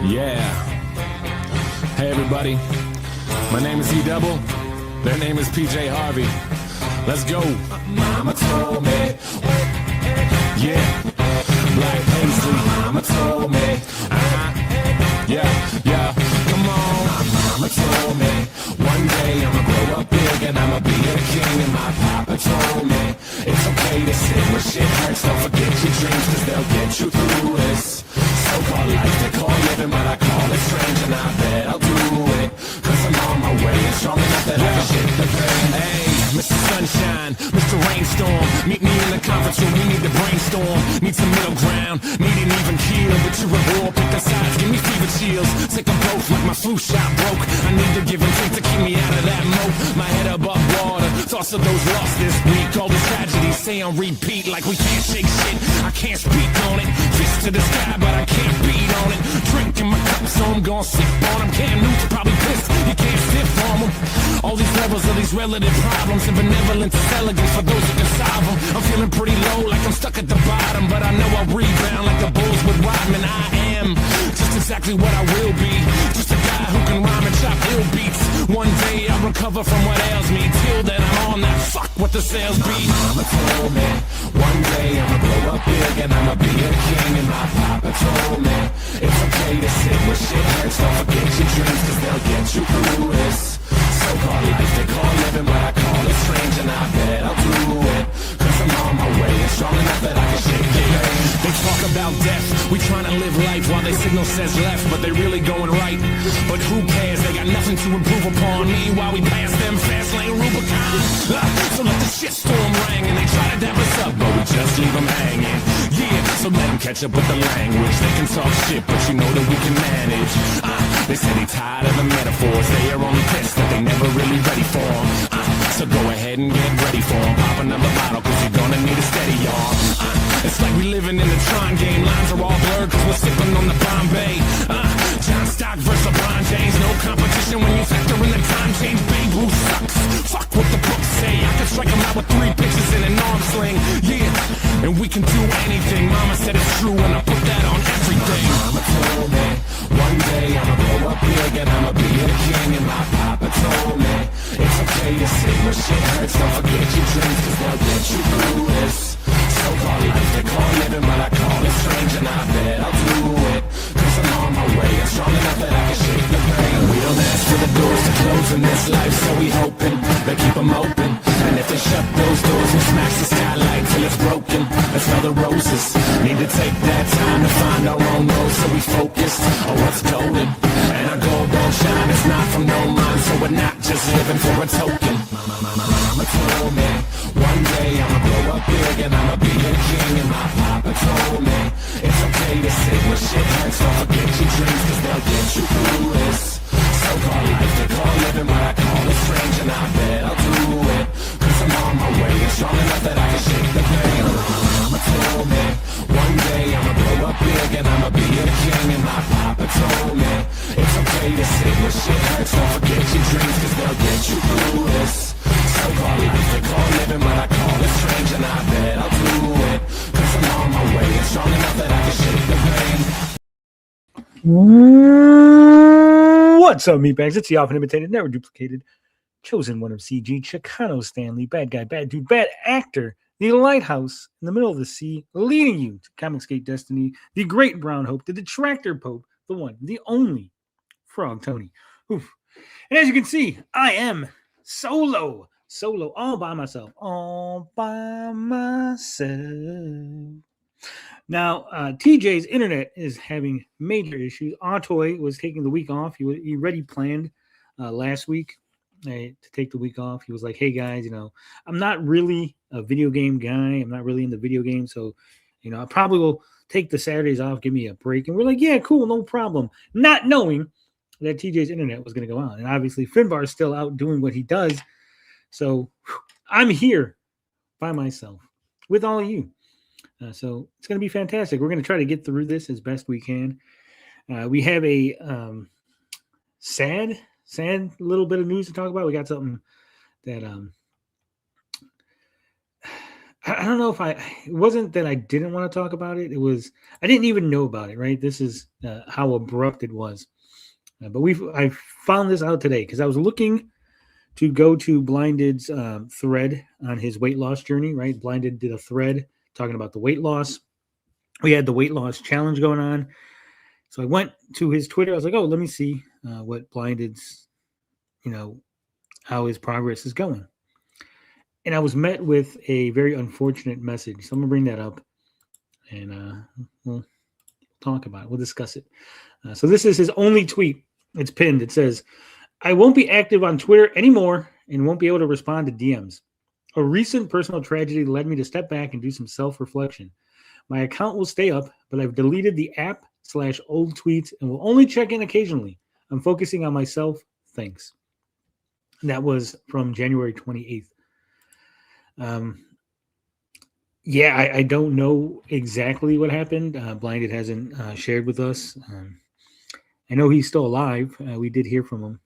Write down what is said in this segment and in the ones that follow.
Yeah. Hey everybody, my name is E-Double, their name is PJ Harvey. Let's go. Mama told me. Yeah. Black Paisley. Mama told me. Yeah. Come on. Mama told me. One day I'ma grow up big and I'ma be a king. And my papa told me it's okay to sit where shit hurts. Don't forget your dreams, cause they'll get you through this so-called life they call living, but I call it strange. And I bet I'll do it, cause I'm on my way and strong enough that I can shake the pain. Hey, Mr. Sunshine, Mr. Rainstorm, meet me in the conference room, we need to brainstorm. Need some middle ground, need an even keel. But you're a war, pick a sides, give me fever chills. Take them both like my flu shot broke. I need to give and take to keep me out of that moat. My head above water, thoughts of those lost this week. All these tragedies stay on repeat like we can't shake shit. I can't speak on it, fist to the sky, but I can't beat on it. Drinking my cup, so I'm gon' sip on them. Cam Newton's probably pissed, you can't stiff on them. All these levels of these relative problems, and benevolence is elegant for those who can solve them. I'm feeling pretty low, like I'm stuck at the bottom, but I know I'll rebound like the Bulls with Rodman. I am just exactly what I will be, just a guy who can rhyme and chop ill beats. One day I'll recover from what ails me. Till then I'm on that fuck what the sales be. Mama told me one day I'ma grow up big and I'ma be a king. And my papa told me it's okay to sit where shit hurts. Don't forget your dreams, cause they'll get you through this so-called life they call living, but I call it strange. And I bet I'll do it, cause I'm on my way and strong enough that I can shake the pain. They talk about death, we trying to live life while they signal says left, but they really going right. But who cares, they got nothing to improve upon. Meanwhile we pass them fast lane Rubicon. So let the shitstorm ring and they try to dap us up, but we just leave them hanging. Yeah, so let them catch up with the language. They can talk shit, but you know that we can manage. They say they tired of the metaphors, they are only pissed that they never really ready for them. So go ahead and get ready for them. Pop another bottle, cause you're gonna need a steady arm. It's like we living in the Tron game. Lines are all blurred cause we're sipping on the Bombay. John Stock versus LeBron James. No competition when you factor in the time change. Babe Ruth sucks, fuck what the books say. I can strike him out with 3 pitches in an arm sling. Yeah, and we can do anything. Mama said it's true and I put that on everything. Mama told me one day I'ma grow up big and I'ma be a king. And my papa told me it's okay to sit where shit hurts. Don't forget your dreams, cause they'll get you through this so-called life they call living, but I call it strange. And I bet I'll do it, cause I'm on my way and strong enough that I can shake the pain. We don't ask for the doors to close in this life, so we hoping they keep them open. And if they shut those doors, we smash the skylight till it's broken. Let's smell the roses, need to take that time to find our own road, so we focus on what's golden. And our gold don't shine, it's not from no mind, so we're not just living for a token. Mama told me one day I'ma grow up big and I'ma be a king. And my papa told me it's okay to sit where shit hurts. Don't forget your dreams, cause they'll get you through this so-called life they call living, but I call it strange. And I bet I'll do it, cause I'm on my way and strong enough that I can shake the pain. Mama told me one day I'ma grow up big and I'ma be a king. And my papa told me it's okay to sit where shit hurts. Don't forget your dreams, cause they'll get you through this so-called life they call living, but I call it strange. And I bet I'll do it, cause I'm on my way and strong enough that I can shake the pain. What's up, meatbags? It's the often imitated, never duplicated, chosen one of CG, Chicano Stanley, bad guy, bad dude, bad actor, the lighthouse in the middle of the sea, leading you to Comicsgate Destiny, the great brown hope, the detractor pope, the one, the only, Frog Tony. Oof. And as you can see, I am solo, all by myself. Now, TJ's internet is having major issues. Autoy was taking the week off. He already planned last week to take the week off. He was like, hey, guys, I'm not really a video game guy. I'm not really into video games. So, I probably will take the Saturdays off, give me a break. And we're like, yeah, cool, no problem. Not knowing that TJ's internet was going to go out. And obviously, Finbar is still out doing what he does. So I'm here by myself with all of you. So it's going to be fantastic. We're going to try to get through this as best we can. We have a sad little bit of news to talk about. We got something that I don't know if it wasn't that I didn't want to talk about it. It was, I didn't even know about it, right? This is how abrupt it was. But I found this out today because I was looking to go to Blinded's thread on his weight loss journey, right? Blinded did a thread talking about the weight loss. We had the weight loss challenge going on. So I went to his Twitter. I was like, oh, let me see what Blinded's, how his progress is going. And I was met with a very unfortunate message. So I'm going to bring that up and we'll talk about it. We'll discuss it. So this is his only tweet. It's pinned. It says, I won't be active on Twitter anymore and won't be able to respond to DMs. A recent personal tragedy led me to step back and do some self-reflection. My account will stay up, but I've deleted the app/old tweets and will only check in occasionally. I'm focusing on myself. Thanks. And that was from January 28th. I don't know exactly what happened. Blinded hasn't shared with us. I know he's still alive. We did hear from him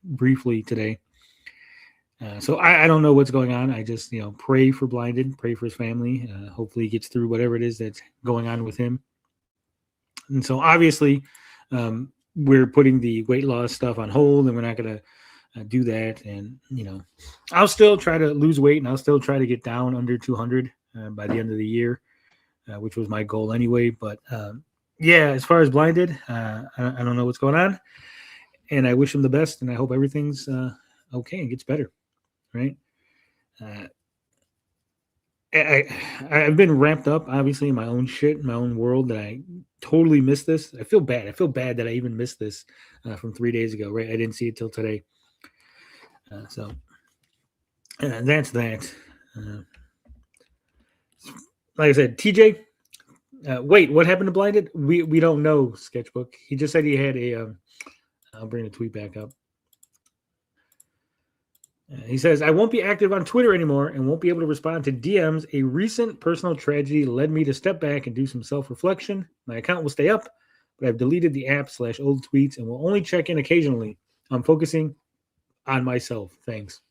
briefly today. So I don't know what's going on. I just, pray for Blinded, pray for his family. Hopefully he gets through whatever it is that's going on with him. And so obviously we're putting the weight loss stuff on hold and we're not going to do that. And, I'll still try to lose weight and I'll still try to get down under 200 by the end of the year, which was my goal anyway. But as far as Blinded, I don't know what's going on. And I wish him the best and I hope everything's okay and gets better. Right. I've been wrapped up, obviously, in my own shit, in my own world that I totally missed this. I feel bad. I feel bad that I even missed this from 3 days ago, right? I didn't see it till today. So that's that. Like I said, TJ, wait, what happened to Blinded? We don't know, Sketchbook. He just said he had I'll bring the tweet back up. He says, I won't be active on Twitter anymore and won't be able to respond to DMs. A recent personal tragedy led me to step back and do some self-reflection. My account will stay up, but I've deleted the app/old tweets and will only check in occasionally. I'm focusing on myself. Thanks.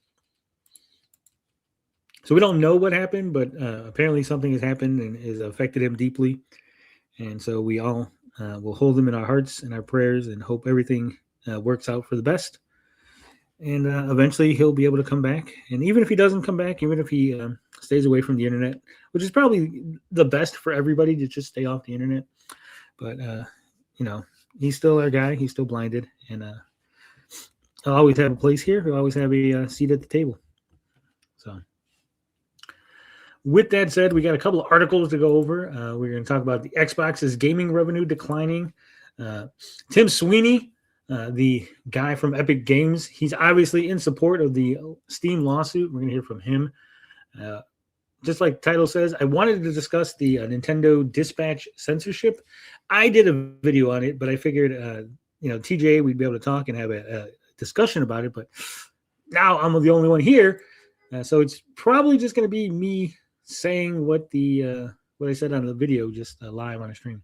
So we don't know what happened, but apparently something has happened and has affected him deeply. And so we all will hold him in our hearts and our prayers and hope everything works out for the best. And eventually he'll be able to come back. And even if he doesn't come back, even if he stays away from the internet, which is probably the best for everybody to just stay off the internet. But, he's still our guy. He's still Blinded. And he'll always have a place here. He'll always have a seat at the table. So with that said, we got a couple of articles to go over. We're going to talk about the Xbox's gaming revenue declining. Tim Sweeney, the guy from Epic Games, he's obviously in support of the Steam lawsuit. We're going to hear from him. Just like the title says, I wanted to discuss the Nintendo Dispatch censorship. I did a video on it, but I figured, TJ, we'd be able to talk and have a discussion about it. But now I'm the only one here. So it's probably just going to be me saying what I said on the video, just live on a stream.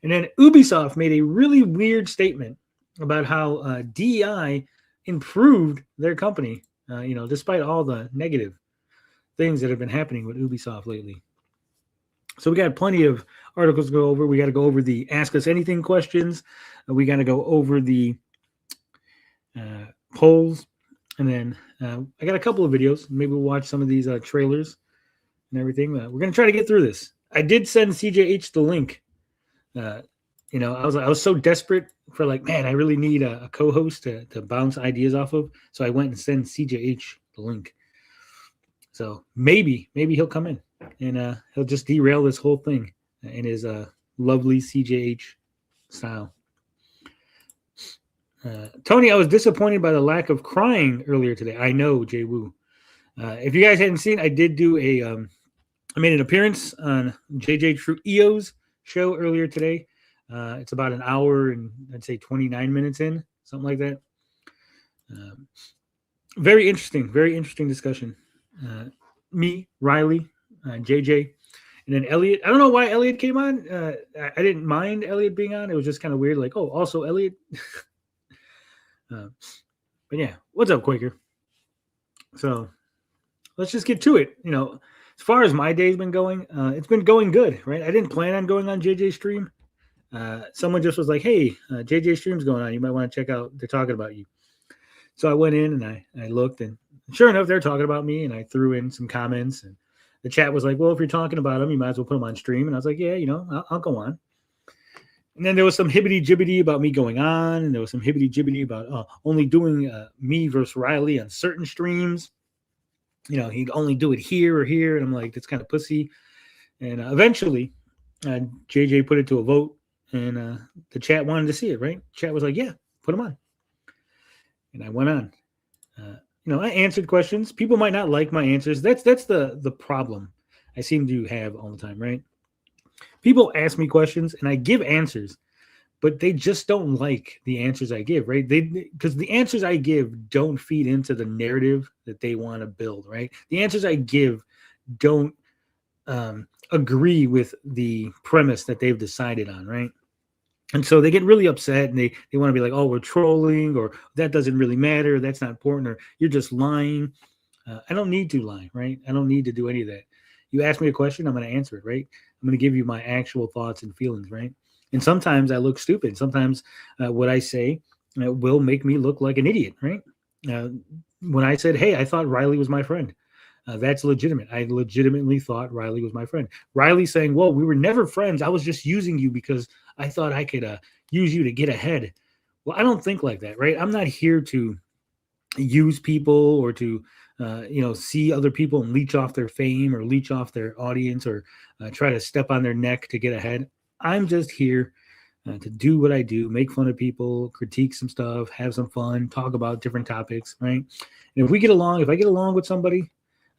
And then Ubisoft made a really weird statement about how DEI improved their company, despite all the negative things that have been happening with Ubisoft lately. So we got plenty of articles to go over. We got to go over the Ask Us Anything questions. We got to go over the polls. And then I got a couple of videos. Maybe we'll watch some of these trailers and everything. We're going to try to get through this. I did send CJH the link. I was so desperate for I really need a co-host to bounce ideas off of. So I went and sent CJH the link. So maybe he'll come in and he'll just derail this whole thing in his lovely CJH style. Tony, I was disappointed by the lack of crying earlier today. I know, Jay Woo. If you guys hadn't seen, I did do I made an appearance on JJ True EO's show earlier today. It's about an hour and I'd say 29 minutes in, something like that. Very interesting discussion. Me, Riley, JJ, and then Elliot. I don't know why Elliot came on. I didn't mind Elliot being on. It was just kind of weird. Also Elliot. But yeah, what's up, Quaker? So let's just get to it. as far as my day's been going, it's been going good, right? I didn't plan on going on JJ's stream. Someone just was like, hey, JJ stream's going on. You might want to check out. They're talking about you. So I went in and I looked, and sure enough, they're talking about me, and I threw in some comments, and the chat was like, well, if you're talking about them, you might as well put them on stream. And I was like, yeah, I'll go on. And then there was some hibbity-jibbity about me going on, and there was some hibbity-jibbity about only doing me versus Riley on certain streams. He'd only do it here or here, and I'm like, that's kind of pussy. And eventually, JJ put it to a vote, and the chat wanted to see it, right? Chat was like, yeah, put them on. And I went on. I answered questions. People might not like my answers. That's the problem I seem to have all the time, right? People ask me questions and I give answers, but they just don't like the answers I give, right? Because the answers I give don't feed into the narrative that they want to build, right? The answers I give don't agree with the premise that they've decided on, right? And so they get really upset, and they want to be like, oh, we're trolling, or that doesn't really matter, that's not important, or you're just lying. I don't need to lie, right? I don't need to do any of that. You ask me a question, I'm going to answer it, right? I'm going to give you my actual thoughts and feelings, right? And sometimes I look stupid. Sometimes what I say will make me look like an idiot, right? When I said, hey, I thought Riley was my friend, that's legitimate. I legitimately thought Riley was my friend. Riley saying, well, we were never friends. I was just using you because I thought I could use you to get ahead. Well, I don't think like that, right? I'm not here to use people or to see other people and leech off their fame or leech off their audience or try to step on their neck to get ahead. I'm just here to do what I do, make fun of people, critique some stuff, have some fun, talk about different topics, right? And if I get along with somebody,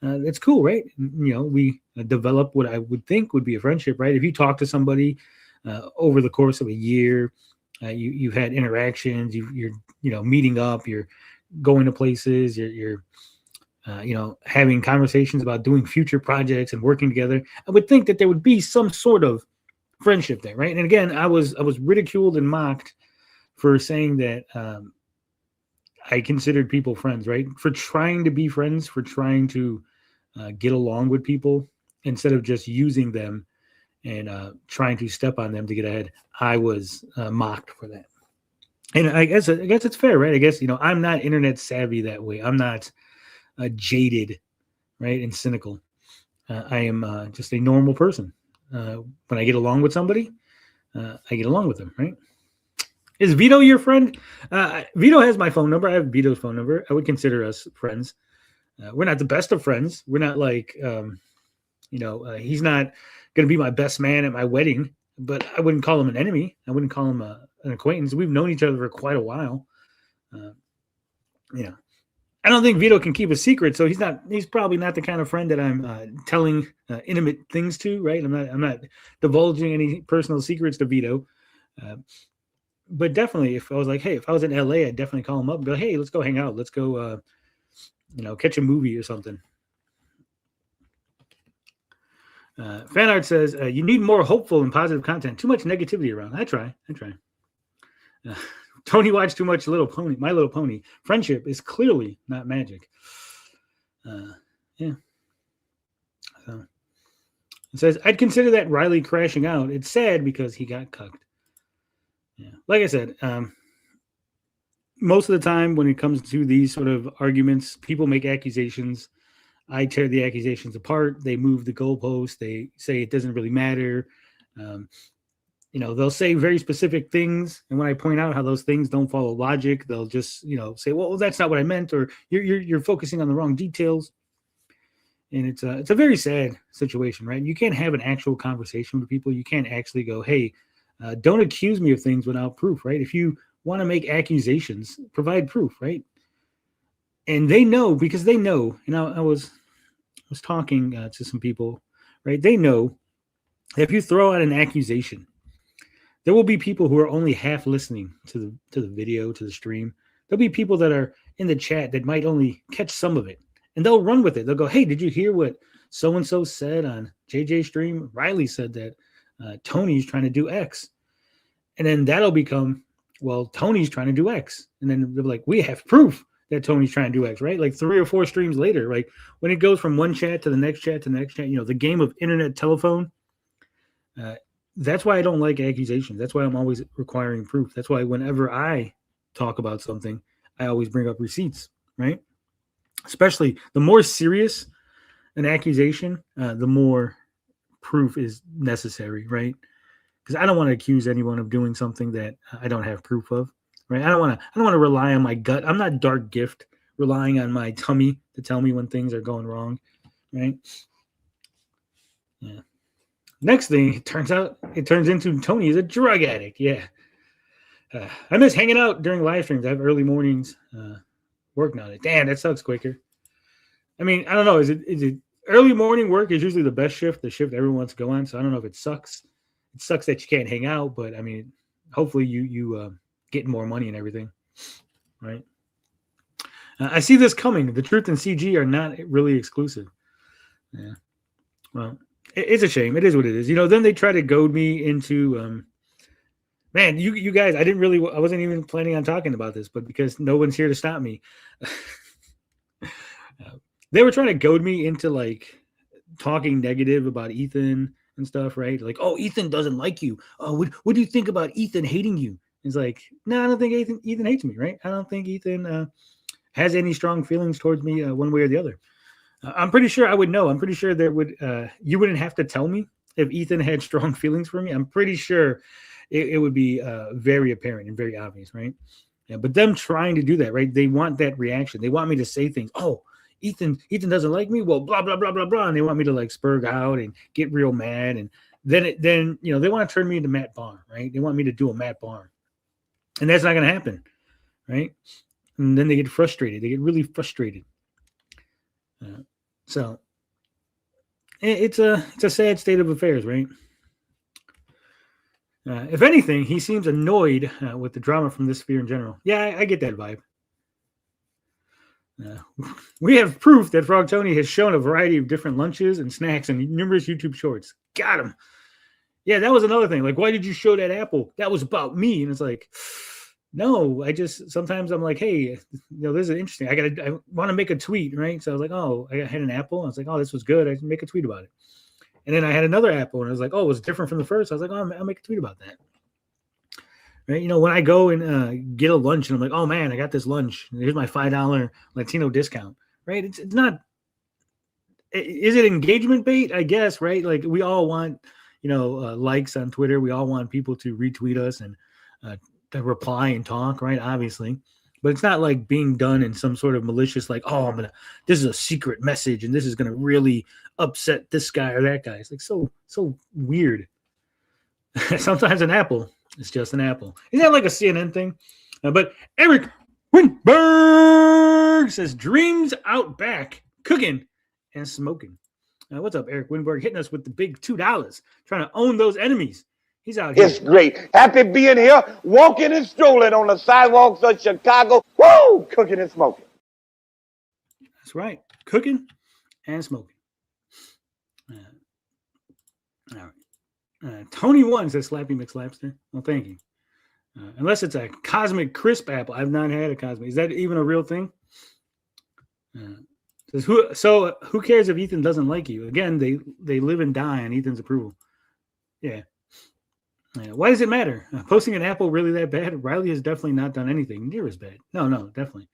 that's cool, right? We develop what I would think would be a friendship, right? If you talk to somebody over the course of a year, you've had interactions, you're meeting up, you're going to places, you're having conversations about doing future projects and working together. I would think that there would be some sort of friendship there, right? And again, I was ridiculed and mocked for saying that I considered people friends, right? For trying to be friends, for trying to get along with people instead of just using them and trying to step on them to get ahead. I was mocked for that. And I guess it's fair, right? I guess, I'm not internet savvy that way. I'm not jaded, right? And cynical. I am just a normal person. When I get along with somebody, I get along with them, right? Is Vito your friend? Vito has my phone number. I have Vito's phone number. I would consider us friends. We're not the best of friends. We're not like, he's not going to be my best man at my wedding, but I wouldn't call him an enemy. I wouldn't call him an acquaintance. We've known each other for quite a while. I don't think Vito can keep a secret, so he's probably not the kind of friend that I'm telling intimate things to, right? I'm not divulging any personal secrets to Vito. But definitely, if I was like, hey, if I was in LA, I'd definitely call him up and go, hey, let's go hang out. Let's go, catch a movie or something. Fan art says, you need more hopeful and positive content. Too much negativity around. I try. Tony watched too much My Little Pony. Friendship is clearly not magic. Yeah. So it says, I'd consider that Riley crashing out. It's sad because he got cucked. Yeah. Like I said, most of the time when it comes to these sort of arguments, people make accusations. I tear the accusations apart. They move the goalpost. They say it doesn't really matter. They'll say very specific things. And when I point out how those things don't follow logic, they'll just, say, well, that's not what I meant, or you're focusing on the wrong details. And it's a very sad situation, right? You can't have an actual conversation with people. You can't actually go, hey, don't accuse me of things without proof, right? If you want to make accusations, provide proof, right? And they know, because they know, I was talking to some people, right? They know that if you throw out an accusation, there will be people who are only half listening to the video, to the stream. There'll be people that are in the chat that might only catch some of it, and they'll run with it. They'll go, hey, did you hear what so-and-so said on JJ stream? Riley said that Tony's trying to do X. And then that'll become, well, Tony's trying to do X. And then they're like, we have proof. that Tony's trying to do X, right? Like 3 or 4 streams later, like when it goes from one chat to the next chat to the next chat, the game of internet telephone. That's why I don't like accusations. That's why I'm always requiring proof. That's why whenever I talk about something, I always bring up receipts, right? Especially the more serious an accusation, the more proof is necessary, right? Because I don't want to accuse anyone of doing something that I don't have proof of, right? I don't want to rely on my gut. I'm not Dark Gift relying on my tummy to tell me when things are going wrong, right? Yeah. Next thing, it turns into Tony is a drug addict. Yeah. I miss hanging out during live streams. I have early mornings working on it. Damn, that sucks, Quaker. I mean, I don't know. Is it early morning work is usually the best shift, the shift everyone wants to go on. So I don't know if it sucks. It sucks that you can't hang out, but I mean, hopefully you get more money and everything, right? I see this coming. The truth and CG are not really exclusive. Yeah. Well, it's a shame. It is what it is. Then they try to goad me into, man, you guys, I wasn't even planning on talking about this, but because no one's here to stop me, they were trying to goad me into like talking negative about Ethan and stuff, right? Like, oh, Ethan doesn't like you. Oh, what do you think about Ethan hating you? It's like, no, I don't think Ethan hates me, right? I don't think Ethan has any strong feelings towards me one way or the other. I'm pretty sure I would know. I'm pretty sure you wouldn't have to tell me if Ethan had strong feelings for me. I'm pretty sure it would be very apparent and very obvious, right? Yeah, but them trying to do that, right? They want that reaction. They want me to say things. Oh, Ethan doesn't like me. Well, blah blah blah blah blah, and they want me to like spurg out and get real mad, and then they want to turn me into Matt Barr, right? They want me to do a Matt Barr, and that's not going to happen, right? And then they get frustrated. They get really frustrated. So it's a sad state of affairs, right? If anything, he seems annoyed with the drama from this sphere in general. Yeah, I get that vibe. We have proof that Frog Tony has shown a variety of different lunches and snacks in numerous YouTube shorts. Got him. Yeah, that was another thing. Like, why did you show that apple? That was about me. And it's like, no, sometimes I'm like, hey, this is interesting. I want to make a tweet, right? So I was like, oh, I had an apple. I was like, oh, this was good. I can make a tweet about it. And then I had another apple, and I was like, oh, it was different from the first. I was like, oh, I'll make a tweet about that. Right? When I go and get a lunch, and I'm like, oh man, I got this lunch. Here's my $5 Latino discount. Right? It's not. Is it engagement bait? I guess. Right? Like we all want, likes on Twitter. We all want people to retweet us and to reply and talk. Right? Obviously, but it's not like being done in some sort of malicious, like, oh, this is a secret message, and this is gonna really upset this guy or that guy. It's like so weird. Sometimes an apple. It's just an apple. Isn't that like a CNN thing? But Eric Winberg says, dreams out back, cooking and smoking. What's up, Eric Winberg? Hitting us with the big $2, trying to own those enemies. He's out here. It's great. Happy being here, walking and strolling on the sidewalks of Chicago. Woo! Cooking and smoking. That's right. Cooking and smoking. All right. Tony One says Slappy McSlapster. Well, thank you. Unless it's a cosmic crisp apple. I've not had a cosmic. Is that even a real thing? Says who cares if Ethan doesn't like you? Again, they live and die on Ethan's approval. Yeah. Why does it matter? Posting an apple really that bad? Riley has definitely not done anything near as bad. No, definitely.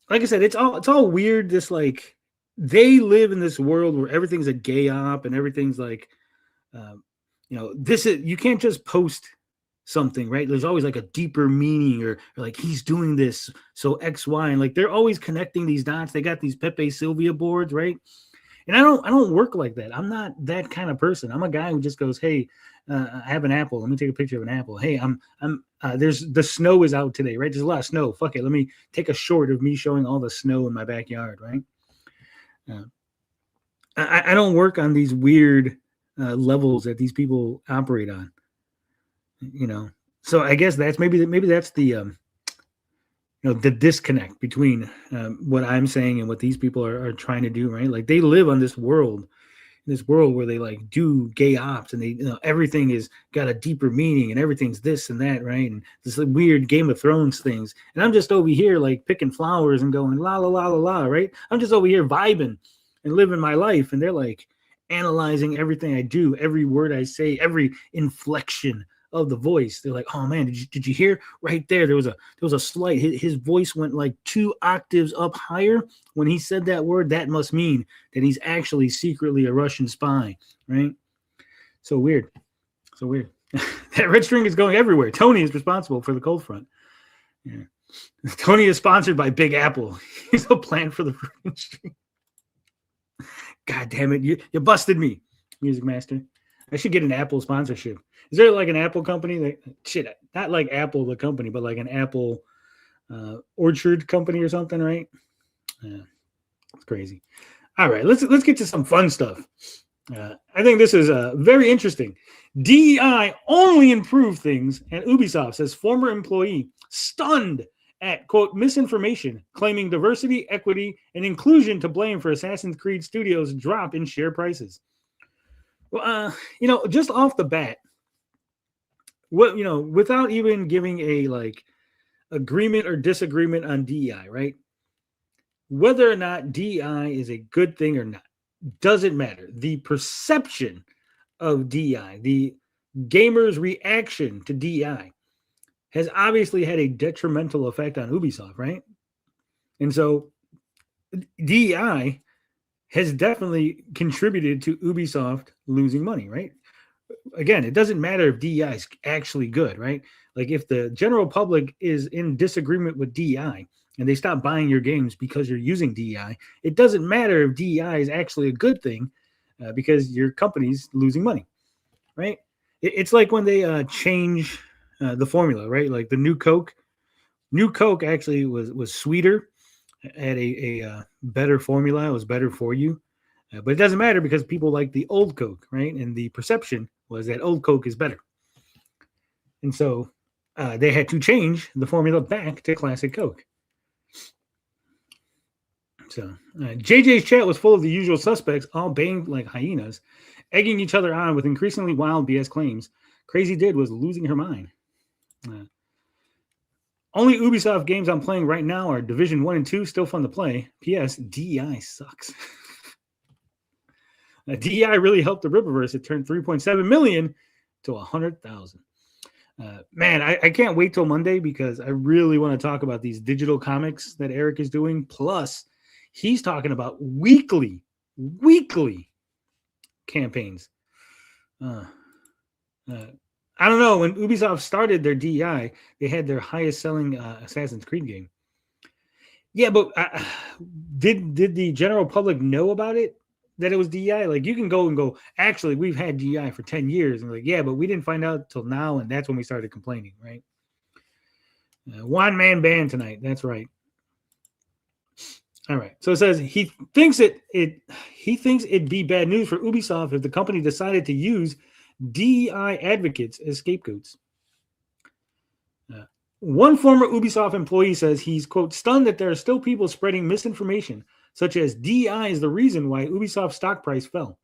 Like I said, it's all weird. This like they live in this world where everything's a gay op and everything's like. You can't just post something, right? There's always like a deeper meaning or like he's doing this so X, Y, and like they're always connecting these dots. They got these Pepe Sylvia boards, right? And I don't work like that. I'm not that kind of person. I'm a guy who just goes, hey, I have an apple. Let me take a picture of an apple. Hey, there's the snow is out today, right? There's a lot of snow. Fuck it. Let me take a short of me showing all the snow in my backyard, right? I don't work on these weird levels that these people operate on, so I guess that's maybe that's the the disconnect between what I'm saying and what these people are trying to do, right? Like they live on this world this world where they like do gay ops and they, you know, everything is got a deeper meaning and everything's this and that, right? And this weird Game of Thrones things. And I'm just over here like picking flowers and going la la la la la, right? I'm just over here vibing and living my life, and they're like analyzing everything I do, every word I say, every inflection of the voice. They're like, oh man, did you hear right there? There was a slight, his voice went like 2 octaves up higher when he said that word. That must mean that he's actually secretly a Russian spy, right? So weird. That red string is going everywhere. Tony is responsible for the cold front. Yeah. Tony is sponsored by Big Apple. He's a plan for the red string. God damn it. You busted me, Music Master. I should get an Apple sponsorship. Is there like an Apple company that not like Apple the company, but like an Apple orchard company or something, right? Yeah, it's crazy. All right, let's get to some fun stuff. I think this is very interesting. DEI only improved things, and Ubisoft says former employee stunned at, quote, misinformation, claiming diversity, equity, and inclusion to blame for Assassin's Creed Studios' drop in share prices. Well, just off the bat, without even giving a like agreement or disagreement on DEI, right? Whether or not DEI is a good thing or not doesn't matter. The perception of DEI, the gamers' reaction to DEI, has obviously had a detrimental effect on Ubisoft, right? And so DEI has definitely contributed to Ubisoft losing money, right? Again, it doesn't matter if DEI is actually good, right? Like if the general public is in disagreement with DEI and they stop buying your games because you're using DEI, it doesn't matter if DEI is actually a good thing because your company's losing money, right? It's like when they change the formula, right? Like the new Coke actually was sweeter, had a better formula. It was better for you. But it doesn't matter because people like the old Coke, right? And the perception was that old Coke is better. And so they had to change the formula back to classic Coke. So JJ's chat was full of the usual suspects, all baying like hyenas, egging each other on with increasingly wild BS claims. Crazy Did was losing her mind. Only Ubisoft games I'm playing right now are Division 1 and 2, still fun to play. P.S. DEI sucks. DEI really helped the Rippaverse. It turned 3.7 million to 100,000. Man, I can't wait till Monday because I really want to talk about these digital comics that Eric is doing. Plus, he's talking about weekly campaigns. I don't know. When Ubisoft started their DEI, they had their highest selling Assassin's Creed game. Yeah, but did the general public know about it? That it was DEI? Like you can go and go, actually, we've had DEI for 10 years. And like, yeah, but we didn't find out till now. And that's when we started complaining, right? One-man band tonight. That's right. All right. So it says he thinks it'd be bad news for Ubisoft if the company decided to use DEI advocates as scapegoats. One former Ubisoft employee says he's, quote, stunned that there are still people spreading misinformation, such as DEI is the reason why Ubisoft's stock price fell,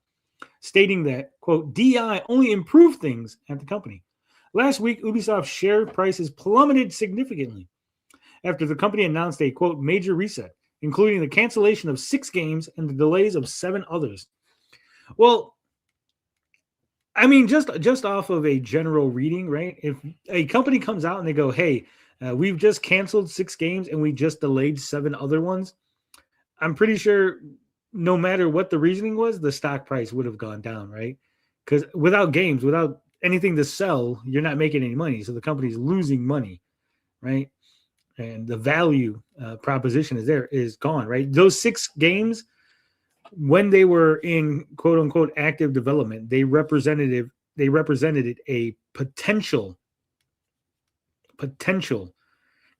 stating that, quote, DEI only improved things at the company. Last week, Ubisoft's share prices plummeted significantly after the company announced a, quote, major reset, including the cancellation of 6 games and the delays of 7 others. Well, I mean, just off of a general reading, right? If a company comes out and they go, hey, we've just canceled 6 games and we just delayed 7 other ones, I'm pretty sure no matter what the reasoning was, the stock price would have gone down, right? Because without games, without anything to sell, you're not making any money. So the company's losing money, right? And the value proposition is gone, right? Those 6 games, when they were in quote unquote active development, they represented a potential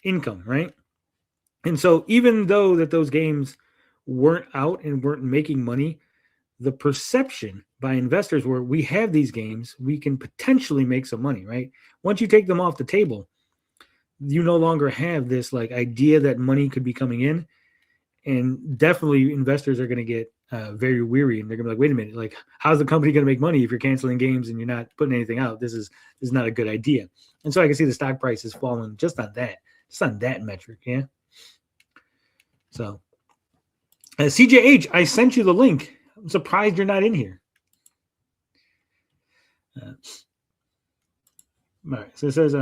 income, right? And so even though that those games weren't out and weren't making money, the perception by investors were, we have these games, we can potentially make some money, right? Once you take them off the table, you no longer have this like idea that money could be coming in. And definitely investors are going to get very weary, and they're gonna be like, wait a minute, like how's the company gonna make money if you're canceling games and you're not putting anything out? This is not a good idea. And so I can see the stock price has fallen just on that metric. Yeah. So CJH, I sent you the link. I'm surprised you're not in here. All right. So it says,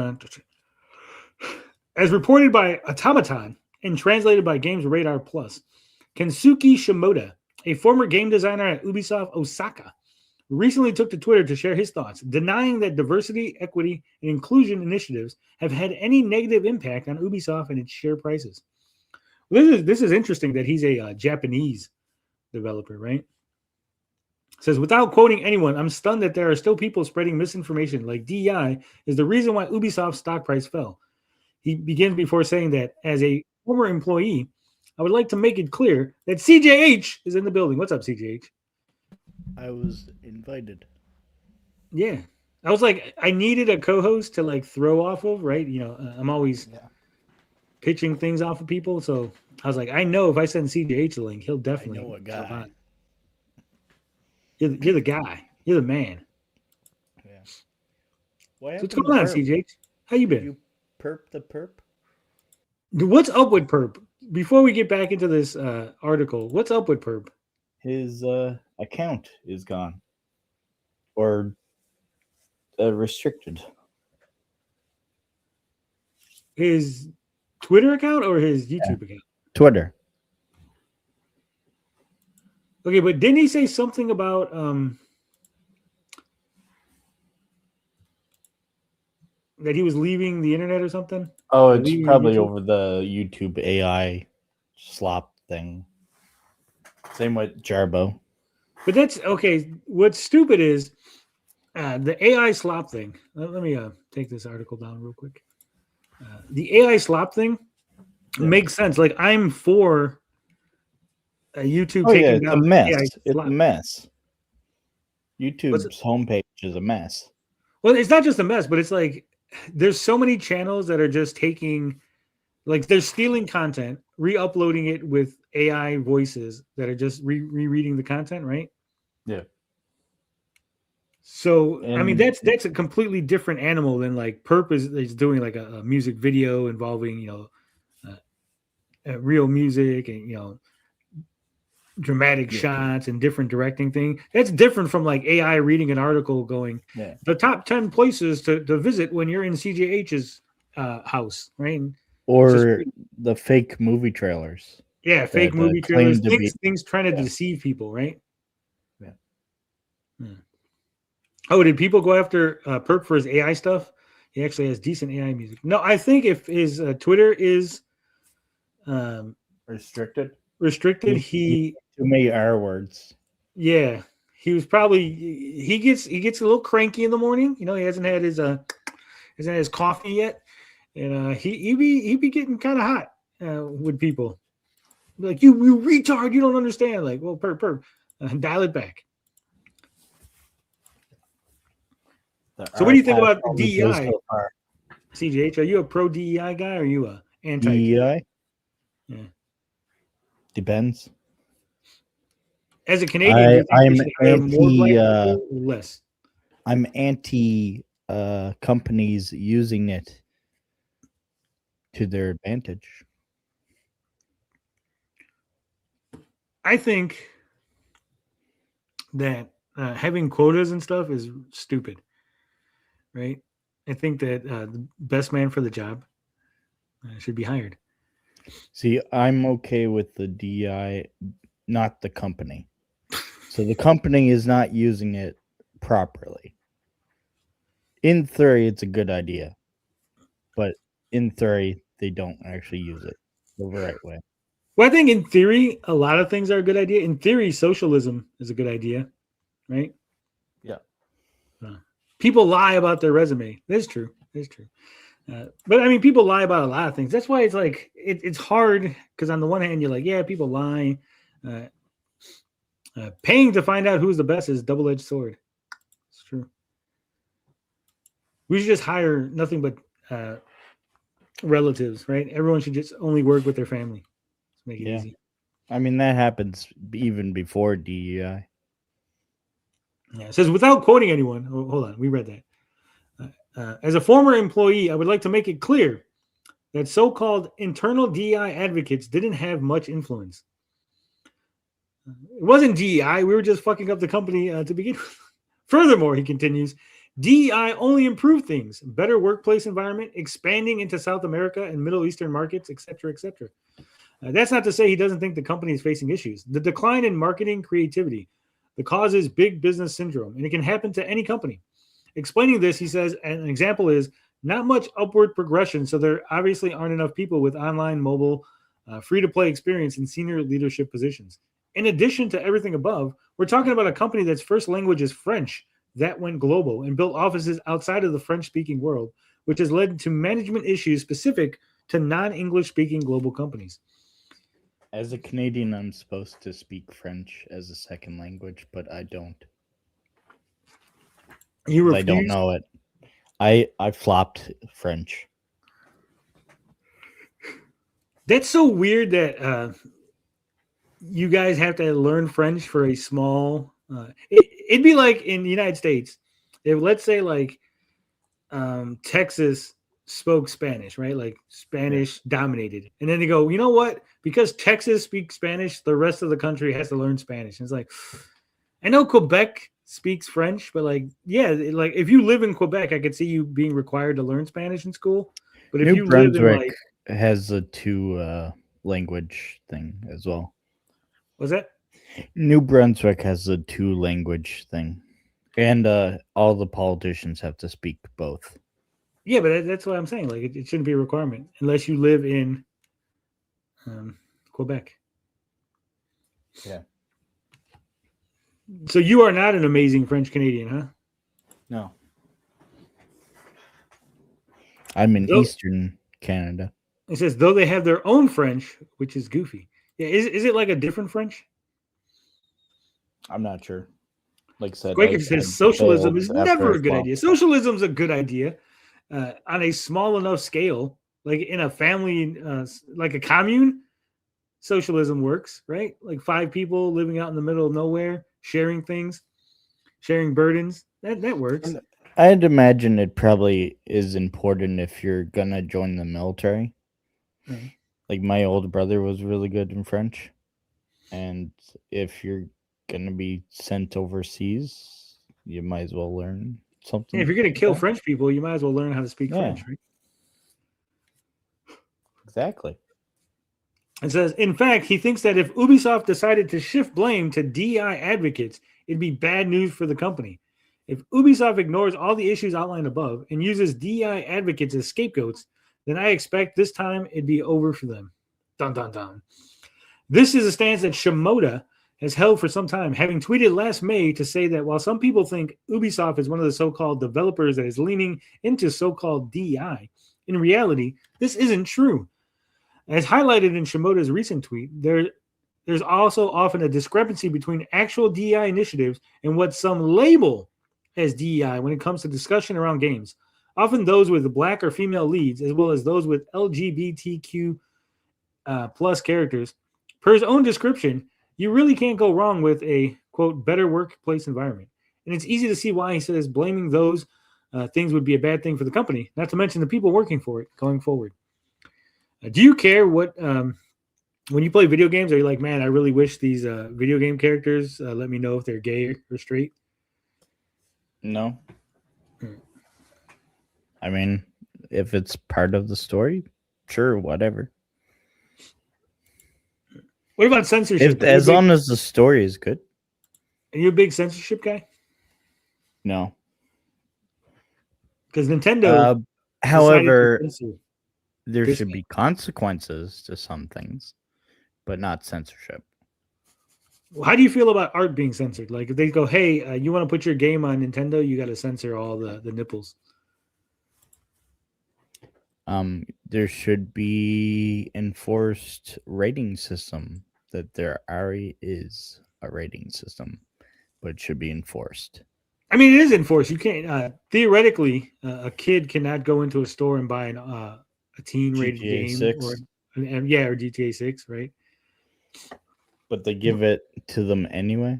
as reported by Automaton and translated by Games Radar Plus, Kensuke Shimoda, a former game designer at Ubisoft Osaka, recently took to Twitter to share his thoughts, denying that diversity, equity, and inclusion initiatives have had any negative impact on Ubisoft and its share prices. Well, this is interesting that he's a Japanese developer, right? It says, without quoting anyone, I'm stunned that there are still people spreading misinformation like DEI is the reason why Ubisoft's stock price fell. He begins before saying that as a former employee, I would like to make it clear that CJH is in the building. What's up, CJH? I was invited. Yeah. I was like, I needed a co-host to like throw off of, right? You know, I'm always pitching things off of people. So I was like, I know if I send CJH the link, he'll definitely. I know a guy. You're the guy. You're the man. Yeah. So what's going on, CJH? How you been? You perp the perp? Dude, what's up with perp? Before we get back into this article, what's up with perp? His account is gone. Or restricted. His Twitter account or his YouTube account? Twitter. Okay, but didn't he say something about that he was leaving the internet or something? Oh, it's probably over the YouTube AI slop thing. Same with Jarbo. But that's okay. What's stupid is the AI slop thing. Let me take this article down real quick. The AI slop thing makes sense. Like I'm for YouTube taking down. It's a mess. It's a mess. YouTube's homepage is a mess. Well, it's not just a mess, but it's like there's so many channels that are just taking, like they're stealing content, re-uploading it with AI voices that are just rereading the content, right? Yeah. So I mean that's a completely different animal than like Perp is doing like a music video involving real music and dramatic shots and different directing thing. That's different from like AI reading an article going the top 10 places to visit when you're in CJH's house, right? Or the fake movie trailers. Yeah, fake movie trailers, things trying to deceive people, right? Yeah. Oh, did people go after Perp for his AI stuff? He actually has decent AI music. No, I think if his Twitter is restricted, he too many R words. Yeah, he was probably he gets a little cranky in the morning. He hasn't had his coffee yet, and he be getting kind of hot with people. Like you retard, you don't understand. Like, well, Perp, dial it back. So what do you think about DEI? CJH, are you a pro DEI guy or are you a anti DEI? Yeah. Depends. As a Canadian, I'm anti less. I'm anti companies using it to their advantage. I think that having quotas and stuff is stupid, right? I think that the best man for the job should be hired. See, I'm okay with the DI, not the company. So the company is not using it properly. In theory, it's a good idea. But in theory, they don't actually use it the right way. Well, I think in theory, a lot of things are a good idea. In theory, socialism is a good idea, right? Yeah. People lie about their resume. That's true. That's true. But I mean, people lie about a lot of things. That's why it's like it's hard because on the one hand, you're like, yeah, people lie. Paying to find out who's the best is a double-edged sword. It's true. We should just hire nothing but relatives, right? Everyone should just only work with their family. Let's make it easy. I mean, that happens even before DEI. Yeah, it says, without quoting anyone, hold on, we read that. As a former employee, I would like to make it clear that so-called internal DEI advocates didn't have much influence. It wasn't DEI. We were just fucking up the company to begin with. Furthermore, he continues, DEI only improved things, better workplace environment, expanding into South America and Middle Eastern markets, etc., etc. That's not to say he doesn't think the company is facing issues. The decline in marketing creativity, the cause is big business syndrome, and it can happen to any company. Explaining this, he says, an example is not much upward progression, so there obviously aren't enough people with online, mobile, free-to-play experience in senior leadership positions. In addition to everything above, we're talking about a company that's first language is French that went global and built offices outside of the French-speaking world, which has led to management issues specific to non-English speaking global companies. As a Canadian, I'm supposed to speak French as a second language, but I don't. You I don't know it. I flopped French. That's so weird that you guys have to learn French for a small. It'd be like in the United States, if let's say like Texas spoke Spanish, right? Like Spanish dominated, and then they go, you know what? Because Texas speaks Spanish, the rest of the country has to learn Spanish. And it's like, I know Quebec speaks French, but like, yeah, like if you live in Quebec, I could see you being required to learn Spanish in school. But if you live in like, has a two language thing as well. what's that? New Brunswick has a two language thing, and all the politicians have to speak both. Yeah, but that's what I'm saying. Like, it shouldn't be a requirement unless you live in Quebec. Yeah. So you are not an amazing French Canadian, huh? No. I'm in Eastern Canada. It says, though they have their own French, which is goofy. Yeah, is it like a different French? I'm not sure. Like I said, Quaker says socialism is never a good idea. Socialism's a good idea on a small enough scale, like in a family, like a commune. Socialism works, right? Like 5 people living out in the middle of nowhere, sharing things, sharing burdens. That works. I'd imagine it probably is important if you're gonna join the military. Mm-hmm. Like my older brother was really good in French, and if you're gonna be sent overseas, you might as well learn something. Yeah, if you're gonna kill French people, you might as well learn how to speak French, right? Exactly. It says, in fact, he thinks that if Ubisoft decided to shift blame to DI advocates, it'd be bad news for the company. If Ubisoft ignores all the issues outlined above and uses DI advocates as scapegoats, then I expect this time it'd be over for them. Dun, dun, dun. This is a stance that Shimoda has held for some time, having tweeted last May to say that while some people think Ubisoft is one of the so-called developers that is leaning into so-called DI, in reality, this isn't true. As highlighted in Shimoda's recent tweet, there's also often a discrepancy between actual DEI initiatives and what some label as DEI when it comes to discussion around games. Often those with black or female leads, as well as those with LGBTQ plus characters. Per his own description, you really can't go wrong with a, quote, better workplace environment. And it's easy to see why he says blaming those things would be a bad thing for the company, not to mention the people working for it going forward. Do you care what, when you play video games, are you like, man, I really wish these video game characters let me know if they're gay or straight? No. I mean, if it's part of the story, sure, whatever. What about censorship? As long as the story is good. Are you a big censorship guy? No. Because Nintendo. However, there should be consequences to some things, but not censorship. Well, how do you feel about art being censored? Like if they go, hey, you want to put your game on Nintendo, you got to censor all the nipples. There should be enforced rating system that there already is a rating system, but it should be enforced. I mean, it is enforced. You can't theoretically a kid cannot go into a store and buy a teen rated game 6. or GTA 6, right? But they give it to them anyway.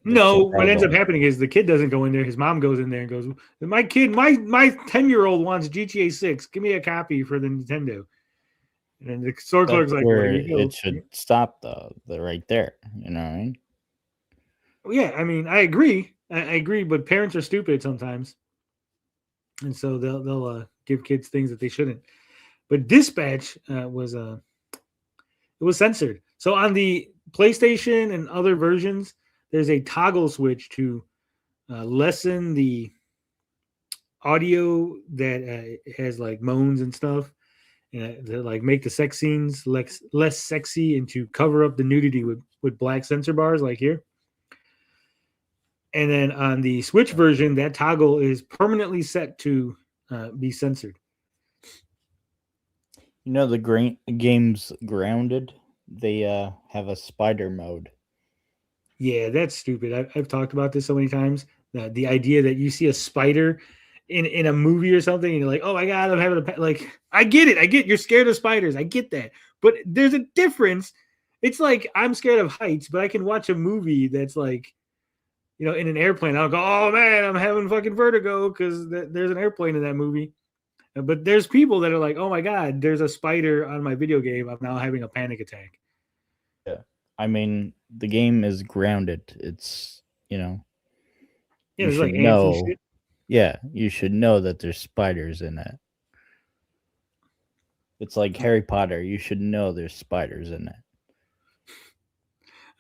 No, what ends up happening is the kid doesn't go in there. His mom goes in there and goes, "My kid, my 10-year-old wants GTA 6. Give me a copy for the Nintendo." And then the store clerk's like, where "There you go." it should stop though. The right there. You know what I mean? Well, yeah, I mean, I agree. I agree, but parents are stupid sometimes, and so they'll give kids things that they shouldn't. But Dispatch was censored. So on the PlayStation and other versions, there's a toggle switch to lessen the audio that has like moans and stuff, to like make the sex scenes less sexy and to cover up the nudity with black censor bars like here. And then on the Switch version, that toggle is permanently set to be censored. You know the game's Grounded. They have a spider mode. Yeah, that's stupid. I've talked about this so many times. The idea that you see a spider in a movie or something, and you're like, "Oh my god, I'm having a like." I get it. I get you're scared of spiders. I get that, but there's a difference. It's like I'm scared of heights, but I can watch a movie that's like, in an airplane. I'll go, "Oh man, I'm having fucking vertigo because there's an airplane in that movie." But there's people that are like, "Oh my god, there's a spider on my video game. I'm now having a panic attack." Yeah, I mean the game is Grounded. It's Yeah, you there's like should ants and know. shit. Yeah, you should know that there's spiders in it. It's like Harry Potter. You should know there's spiders in it.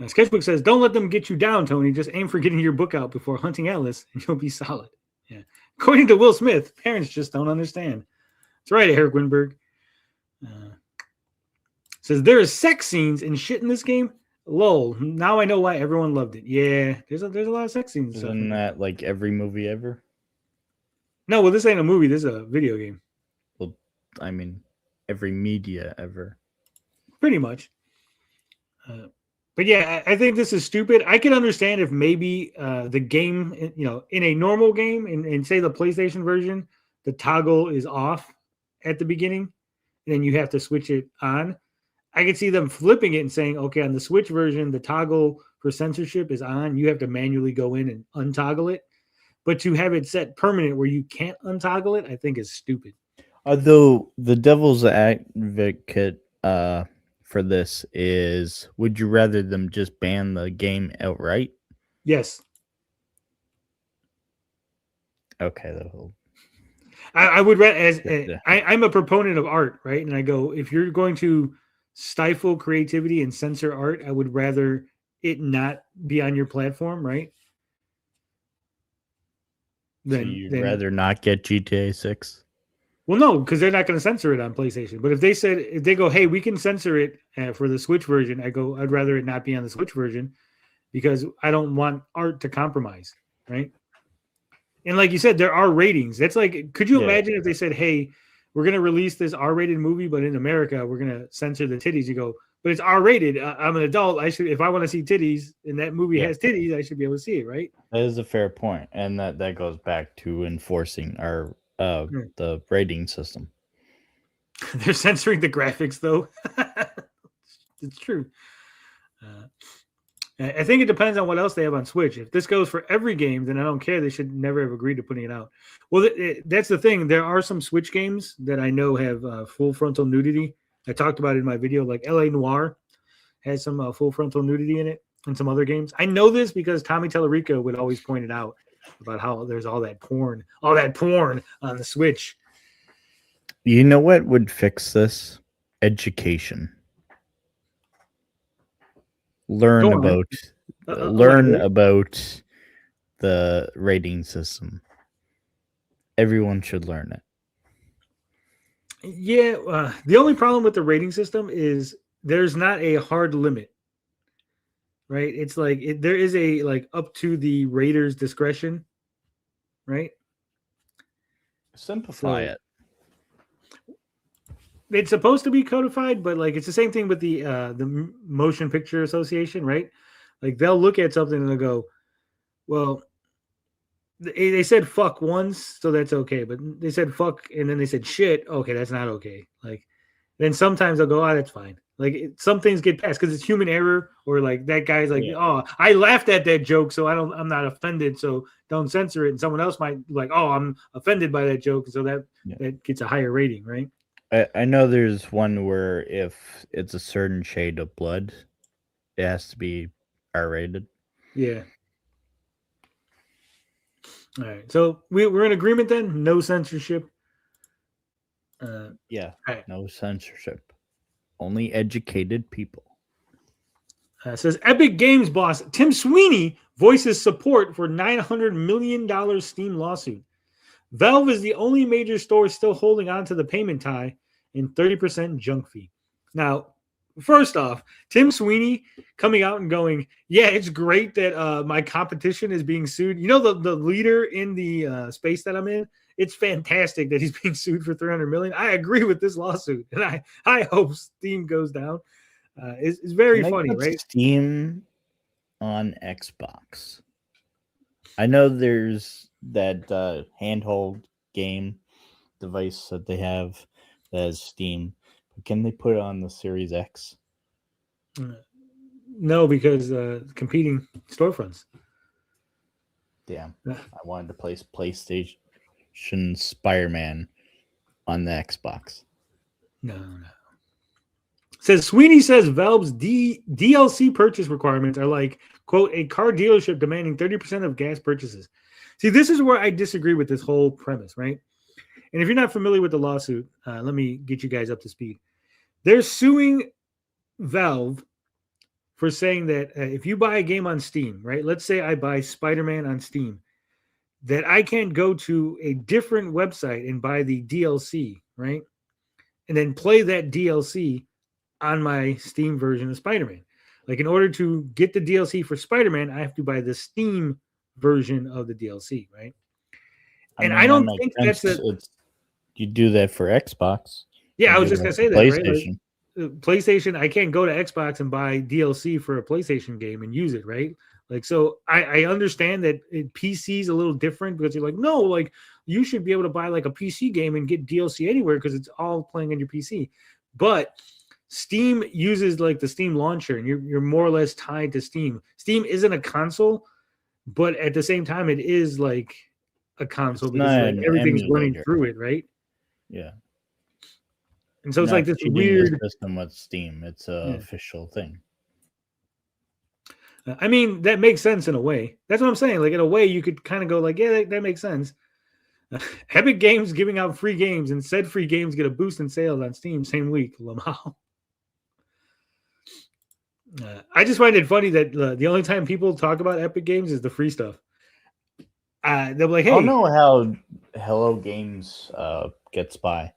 Sketchbook says, "Don't let them get you down, Tony. Just aim for getting your book out before hunting Alice, and you'll be solid." Yeah. According to Will Smith, parents just don't understand. That's right, Eric Winberg. Says there is sex scenes and shit in this game. Lol. Now I know why everyone loved it. Yeah, there's a lot of sex scenes. Isn't that like every movie ever? No, well, this ain't a movie. This is a video game. Well, I mean, every media ever. Pretty much. But yeah, I think this is stupid. I can understand if maybe the game, in a normal game, and say the PlayStation version, the toggle is off at the beginning, and then you have to switch it on. I could see them flipping it and saying, okay, on the Switch version, the toggle for censorship is on. You have to manually go in and untoggle it. But to have it set permanent where you can't untoggle it, I think is stupid. Although the devil's advocate for this is, would you rather them just ban the game outright? Yes. Okay, I would rather, I'm a proponent of art, right? And I go, if you're going to stifle creativity and censor art, I would rather it not be on your platform, right? So you'd rather not get GTA 6? Well, no, because they're not going to censor it on PlayStation. But if they go, hey, we can censor it for the Switch version, I'd rather it not be on the Switch version because I don't want art to compromise, right? And like you said, there are ratings. That's like, could you imagine if they said, hey, we're going to release this R-rated movie, but in America, we're going to censor the titties. You go, but it's R-rated. I'm an adult. If I want to see titties and that movie has titties, I should be able to see it, right? That is a fair point. And that goes back to enforcing our the rating system. They're censoring the graphics, though. It's true. I think it depends on what else they have on Switch. If this goes for every game, then I don't care. They should never have agreed to putting it out. Well, that's the thing. There are some Switch games that I know have full frontal nudity. I talked about it in my video, like L.A. Noire has some full frontal nudity in it and some other games. I know this because Tommy Tellerico would always point it out about how there's all that porn on the Switch. You know what would fix this? Education. Learn about the rating system. Everyone should learn it. Yeah, the only problem with the rating system is there's not a hard limit, right? It's like there is a like up to the rater's discretion, right? Simplify it. It's supposed to be codified, but like it's the same thing with the Motion Picture Association, right? Like they'll look at something and they'll go, well, they said fuck once, so that's okay. But they said fuck and then they said shit. Okay, that's not okay. Like Then sometimes I'll go, oh, that's fine. Like some things get passed because it's human error, or like that guy's like, oh, I laughed at that joke, so I'm not offended, so don't censor it. And someone else might like, oh, I'm offended by that joke, so that gets a higher rating, right? I know there's one where if it's a certain shade of blood, it has to be R-rated. Yeah. All right, so we're in agreement then. No censorship. Right. No censorship. Only educated people. Says Epic Games boss Tim Sweeney voices support for $900 million Steam lawsuit. Valve is the only major store still holding on to the payment tie and 30% junk fee. Now, first off, Tim Sweeney coming out and going, yeah, it's great that my competition is being sued. You know, the leader in the space that I'm in, it's fantastic that he's being sued for $300 million. I agree with this lawsuit, and I hope Steam goes down. It's very funny, right? Steam on Xbox. I know there's that handheld game device that they have that has Steam. But can they put it on the Series X? No, because competing storefronts. Damn. I wanted to play PlayStation Spider-Man on the Xbox. No. Sweeney says Valve's DLC purchase requirements are like, quote, a car dealership demanding 30% of gas purchases. See, this is where I disagree with this whole premise, right? And if you're not familiar with the lawsuit, let me get you guys up to speed. They're suing Valve for saying that if you buy a game on Steam, right? Let's say I buy Spider-Man on Steam, that I can't go to a different website and buy the DLC, right? And then play that DLC on my Steam version of Spider-Man. Like, in order to get the DLC for Spider-Man, I have to buy the Steam version of the DLC, right? I don't think that's you do that for Xbox. Yeah, I was just gonna say that, PlayStation. Right? Like, PlayStation, I can't go to Xbox and buy DLC for a PlayStation game and use it, right? Like, so I understand that PC is a little different because you're like, no, like you should be able to buy like a PC game and get DLC anywhere because it's all playing on your PC. But Steam uses like the Steam launcher, and you're more or less tied to Steam. Steam isn't a console, but at the same time, it is like a console because like everything's running through it, right? Yeah. And so it's like this weird system with Steam. It's an official thing. I mean, that makes sense in a way. That's what I'm saying. Like, in a way, you could kind of go like, yeah, that makes sense. Epic Games giving out free games, and said free games get a boost in sales on Steam same week. Lamau. I just find it funny that the only time people talk about Epic Games is the free stuff. They'll be like, hey. I don't know how Hello Games gets by,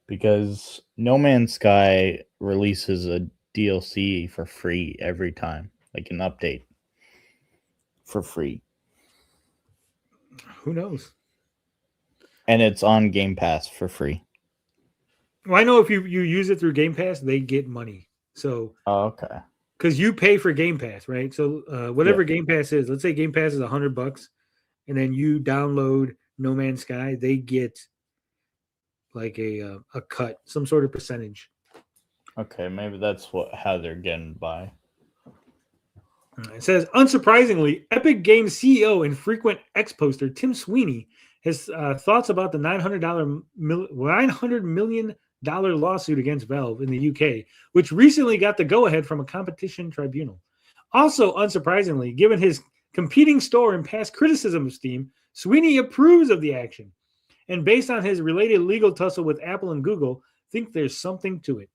because No Man's Sky releases a DLC for free every time, like an update for free. Who knows? And it's on Game Pass for free. Well, I know if you use it through Game Pass, they get money. So, okay. Because you pay for Game Pass, right? So whatever Game Pass is, let's say Game Pass is $100, and then you download No Man's Sky, they get like a cut, some sort of percentage. Okay, maybe that's how they're getting by. It says, unsurprisingly, Epic Games CEO and frequent X poster Tim Sweeney has thoughts about the $900 million lawsuit against Valve in the UK, which recently got the go-ahead from a competition tribunal. Also, unsurprisingly, given his competing store and past criticism of Steam, Sweeney approves of the action, and based on his related legal tussle with Apple and Google, think there's something to it.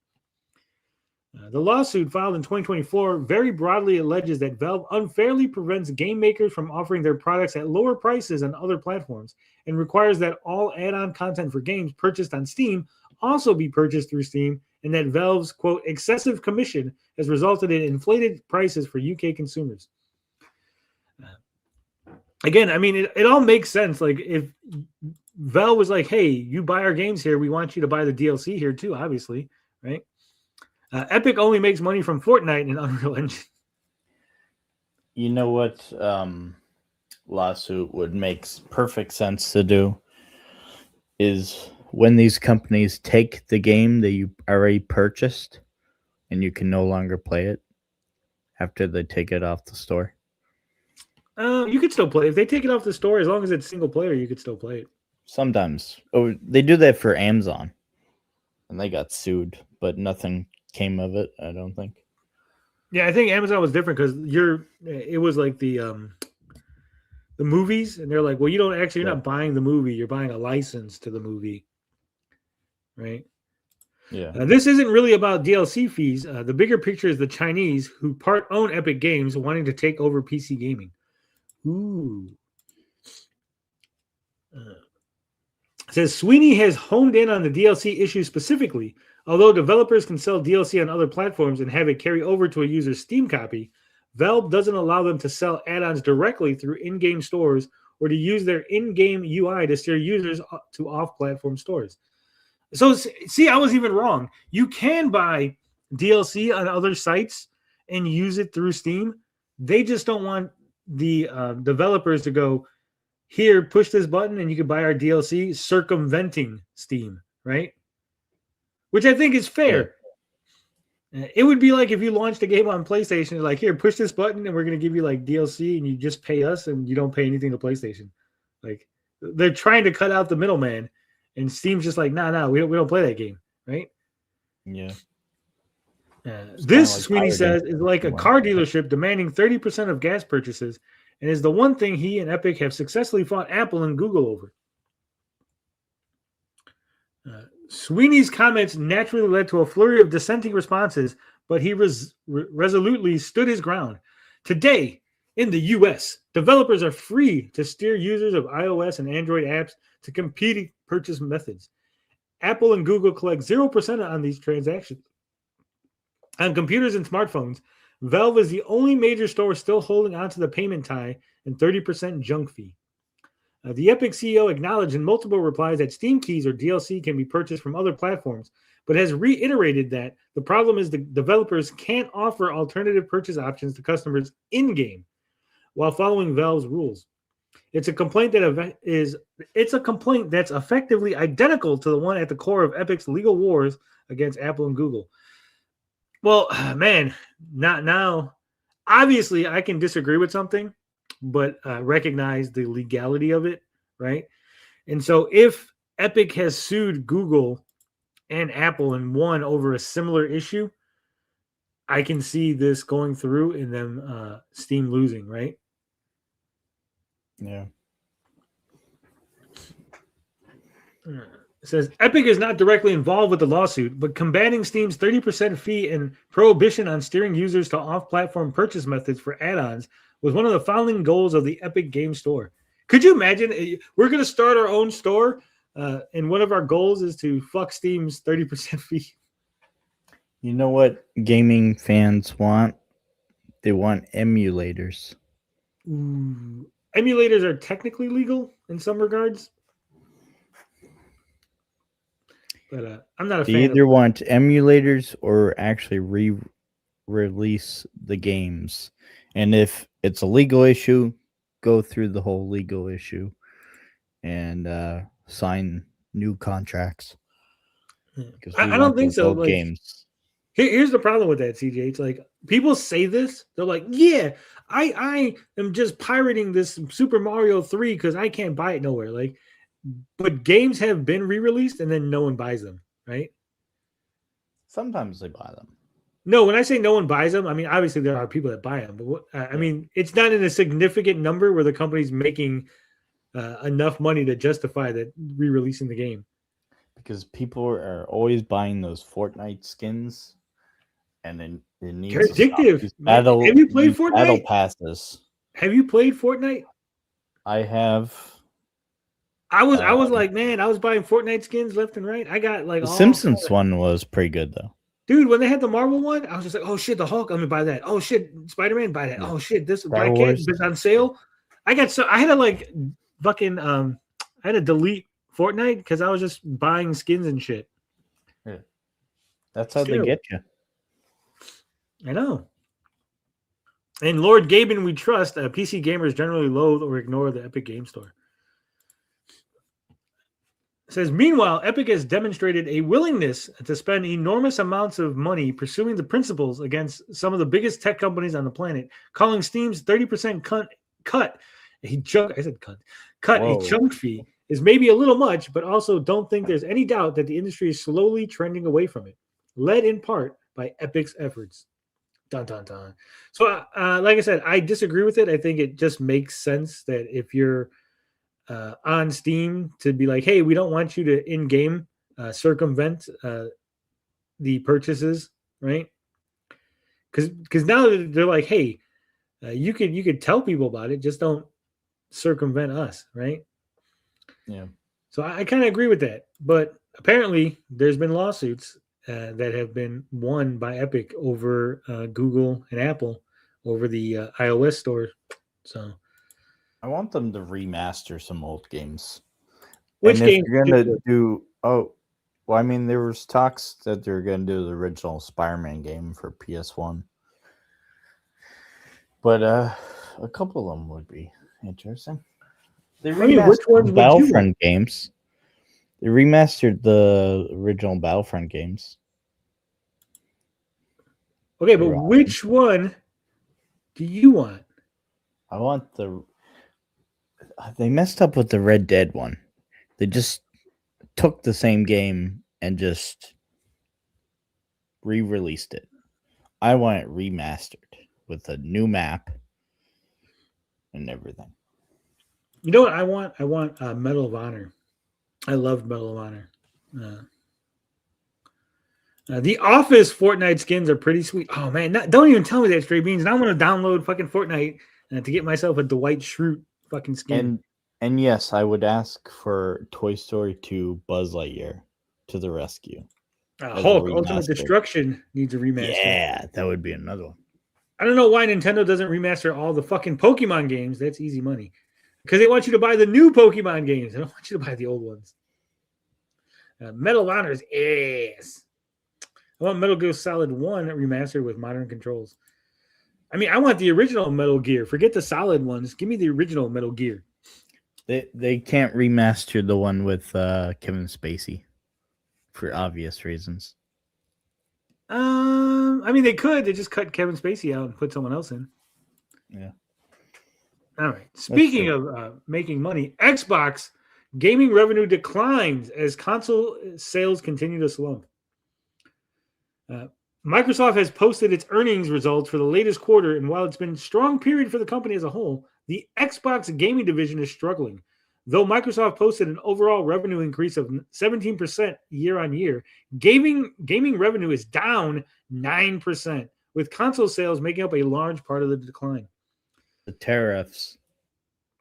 The lawsuit filed in 2024 very broadly alleges that Valve unfairly prevents game makers from offering their products at lower prices on other platforms and requires that all add-on content for games purchased on Steam also be purchased through Steam, and that Valve's, quote, excessive commission has resulted in inflated prices for UK consumers. Again, I mean, it all makes sense. Like, if Valve was like, hey, you buy our games here, we want you to buy the DLC here too, obviously, right? Epic only makes money from Fortnite and Unreal Engine. You know what lawsuit would make perfect sense to do is when these companies take the game that you already purchased and you can no longer play it after they take it off the store? You could still play if they take it off the store as long as it's single player. You could still play it. Sometimes. Oh, they do that for Amazon, and they got sued, but nothing came of it. I don't think. Yeah, I think Amazon was different because it was like the movies, and they're like, well, you're not buying the movie, you're buying a license to the movie, right? Yeah. This isn't really about DLC fees. The bigger picture is the Chinese, who part own Epic Games, wanting to take over PC gaming. Ooh. It says Sweeney has honed in on the DLC issue specifically. Although developers can sell DLC on other platforms and have it carry over to a user's Steam copy, Valve doesn't allow them to sell add-ons directly through in-game stores or to use their in-game UI to steer users to off-platform stores. So, see, I was even wrong. You can buy DLC on other sites and use it through Steam. They just don't want the developers to go, here, push this button and you can buy our DLC, circumventing Steam, right? Which I think is fair. Yeah. It would be like if you launched a game on PlayStation, like, here, push this button and we're going to give you like DLC and you just pay us and you don't pay anything to PlayStation. Like, they're trying to cut out the middleman, and Steam's just like, nah, we don't play that game, right? Yeah. This, like Sweeney says, is like a car dealership demanding 30% of gas purchases, and is the one thing he and Epic have successfully fought Apple and Google over. Sweeney's comments naturally led to a flurry of dissenting responses, but he resolutely stood his ground. Today, in the U.S., developers are free to steer users of iOS and Android apps to competing purchase methods. Apple and Google collect 0% on these transactions. On computers and smartphones, Valve is the only major store still holding onto the payment tie and 30% junk fee. The Epic CEO acknowledged in multiple replies that Steam keys or DLC can be purchased from other platforms, but has reiterated that the problem is the developers can't offer alternative purchase options to customers in-game while following Valve's rules. It's a complaint that's effectively identical to the one at the core of Epic's legal wars against Apple and Google. Well, man, not now. Obviously, I can disagree with something, but recognize the legality of it, right? And so if Epic has sued Google and Apple and won over a similar issue, I can see this going through and them Steam losing, right? Yeah. It says Epic is not directly involved with the lawsuit, but combating Steam's 30% fee and prohibition on steering users to off-platform purchase methods for add-ons was one of the founding goals of the Epic Game Store. Could you imagine? We're going to start our own store, and one of our goals is to fuck Steam's 30% fee. You know what gaming fans want? They want emulators. Ooh. Emulators are technically legal in some regards. But I'm not a fan. They either want emulators or actually re-release the games. And if it's a legal issue, go through the whole legal issue and sign new contracts. I don't think so. Like, games. Here's the problem with that, CJ. It's like people say this. They're like, yeah, I am just pirating this Super Mario 3 because I can't buy it nowhere. Like, but games have been re-released and then no one buys them, right? Sometimes they buy them. No, when I say no one buys them, I mean, obviously there are people that buy them, but I mean, it's not in a significant number where the company's making enough money to justify that re-releasing the game. Because people are always buying those Fortnite skins, and then it needs They're addictive. Have you played Fortnite? Battle passes. Have you played Fortnite? I have. I was like, man, I was buying Fortnite skins left and right. I got like the Simpsons one was pretty good though. Dude, when they had the Marvel one, I was just like, oh shit, the Hulk, I'm gonna buy that. Oh shit, Spider-Man, buy that. Yeah. Oh shit, this Black Cat is on sale. I had to like fucking I had to delete Fortnite because I was just buying skins and shit. Yeah. That's how they get you. I know. And Lord Gabbing, we trust. PC gamers generally loathe or ignore the Epic Game Store. says, meanwhile, Epic has demonstrated a willingness to spend enormous amounts of money pursuing the principles against some of the biggest tech companies on the planet, calling Steam's 30% cut a chunk. I said cut Whoa. a chunk fee is maybe a little much, but also don't think there's any doubt that the industry is slowly trending away from it, led in part by Epic's efforts. Dun, dun, dun. So, like I said, I disagree with it. I think it just makes sense that if you're on Steam to be like, hey, we don't want you to in-game circumvent the purchases, right? Because now they're like, hey, you could tell people about it, just don't circumvent us, right? Yeah. So I kind of agree with that, but apparently there's been lawsuits that have been won by Epic over Google and Apple over the iOS store. So I want them to remaster some old games. which and if game? you're gonna do well, I mean, there was talks that they're gonna do the original Spider-Man game for PS1, but a couple of them would be interesting. They remastered which ones would you Battlefront games. They remastered the original Battlefront games. Okay, but which one do you want? I want they messed up with the Red Dead one. They just took the same game and just re-released it. I want it remastered with a new map and everything. You know what I want? I want Medal of Honor. I loved Medal of Honor. The Office Fortnite skins are pretty sweet. Oh man, don't even tell me that, Stray Beans. Now I want to download fucking Fortnite to get myself a Dwight Schrute fucking skin. And yes, I would ask for Toy Story 2 Buzz Lightyear to the rescue. Hulk Ultimate Destruction needs a remaster. Yeah, that would be another one. I don't know why Nintendo doesn't remaster all the fucking Pokemon games. That's easy money. Because they want you to buy the new Pokemon games. They don't want you to buy the old ones. Medal of Honor's ass. I want Metal Gear Solid 1 remastered with modern controls. I mean, I want the original Metal Gear. Forget the solid ones. Give me the original Metal Gear. They can't remaster the one with Kevin Spacey for obvious reasons. I mean, they could. They just cut Kevin Spacey out and put someone else in. Yeah. All right. Speaking of making money, Xbox gaming revenue declines as console sales continue to slump. Microsoft has posted its earnings results for the latest quarter, and while it's been a strong period for the company as a whole, the Xbox gaming division is struggling. Though Microsoft posted an overall revenue increase of 17% year on year, gaming revenue is down 9%, with console sales making up a large part of the decline. The tariffs.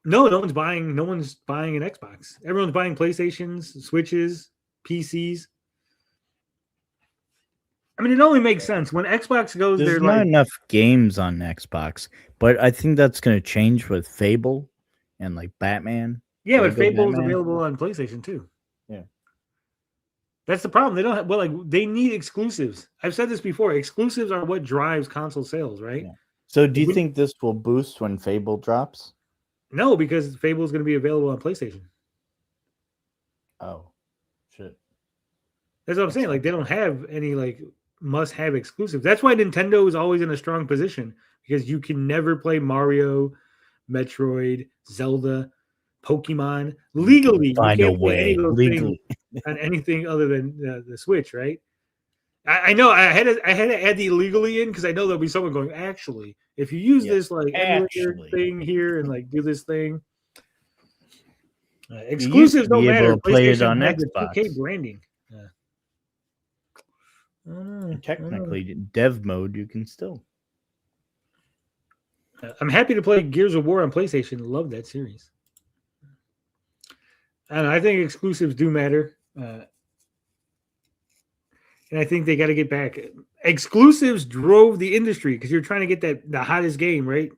No one's buying an Xbox. Everyone's buying PlayStations, Switches, PCs. I mean, it only makes sense when Xbox goes. There's not enough games on Xbox, but I think that's going to change with Fable and like Batman. Yeah, but Fable is available on PlayStation too. Yeah, that's the problem. They don't have, they need exclusives. I've said this before. Exclusives are what drives console sales, right? Yeah. So, do you think this will boost when Fable drops? No, because Fable is going to be available on PlayStation. Oh, shit! That's what I'm saying. Like, they don't have any must-have exclusives. That's why Nintendo is always in a strong position, because you can never play Mario, Metroid, Zelda, Pokemon legally. Find a way legally on anything other than the Switch, right? I know I had to add the illegally in because I know there'll be someone going, actually, if you use this emulator thing here and do this thing, exclusives don't matter. Play it on Xbox. 2K branding. Technically, dev mode you can still. I'm happy to play Gears of War on PlayStation. Love that series. And I think exclusives do matter. And I think they got to get back. Exclusives drove the industry because you're trying to get the hottest game, right?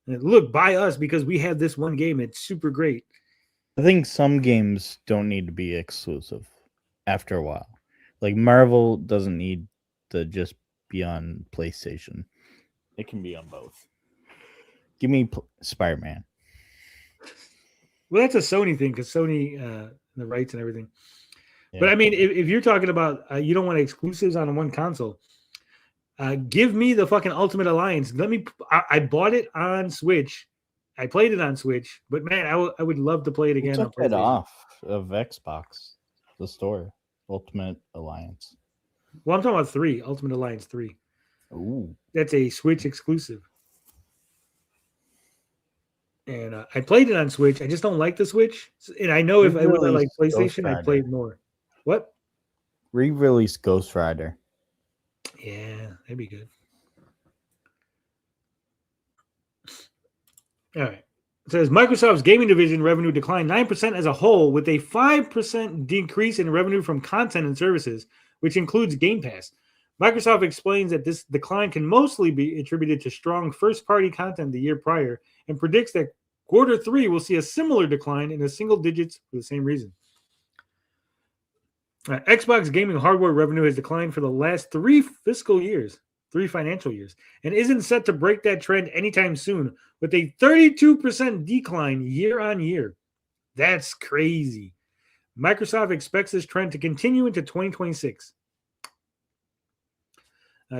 And look, buy us because we have this one game. It's super great. I think some games don't need to be exclusive after a while. Like Marvel doesn't need to just be on PlayStation. It can be on both. Give me Spider-Man. Well, that's a Sony thing because Sony, the rights and everything. Yeah. But I mean, if you're talking about you don't want exclusives on one console, give me the fucking Ultimate Alliance. I bought it on Switch. I played it on Switch, but man, I would love to play it again. Who on took it PlayStation. off of Xbox, the store, Ultimate Alliance. Well, I'm talking about 3, Ultimate Alliance 3. Ooh. That's a Switch exclusive. And I played it on Switch. I just don't like the Switch. And I know if I would like PlayStation, I'd play it more. What? Re-release Ghost Rider. Yeah, that'd be good. All right. It says Microsoft's gaming division revenue declined 9% as a whole, with a 5% decrease in revenue from content and services, which includes Game Pass. Microsoft explains that this decline can mostly be attributed to strong first-party content the year prior and predicts that Q3 will see a similar decline in the single digits for the same reason. Xbox gaming hardware revenue has declined for the last 3 financial years, and isn't set to break that trend anytime soon, with a 32% decline year on year. That's crazy. Microsoft expects this trend to continue into 2026.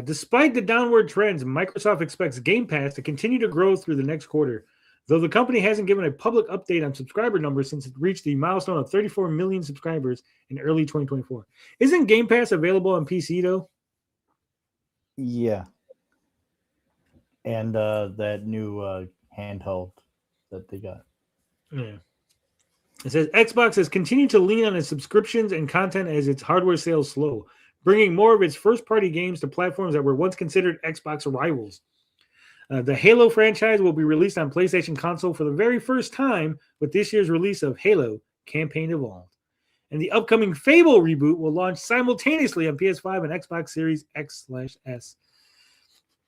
Despite the downward trends, Microsoft expects Game Pass to continue to grow through the next quarter, though the company hasn't given a public update on subscriber numbers since it reached the milestone of 34 million subscribers in early 2024. Isn't Game Pass available on PC, though? Yeah. And that new handheld that they got. Yeah. It says Xbox has continued to lean on its subscriptions and content as its hardware sales slow, bringing more of its first-party games to platforms that were once considered Xbox rivals. The Halo franchise will be released on PlayStation console for the very first time with this year's release of Halo Campaign Evolved. And the upcoming Fable reboot will launch simultaneously on PS5 and Xbox Series X/S.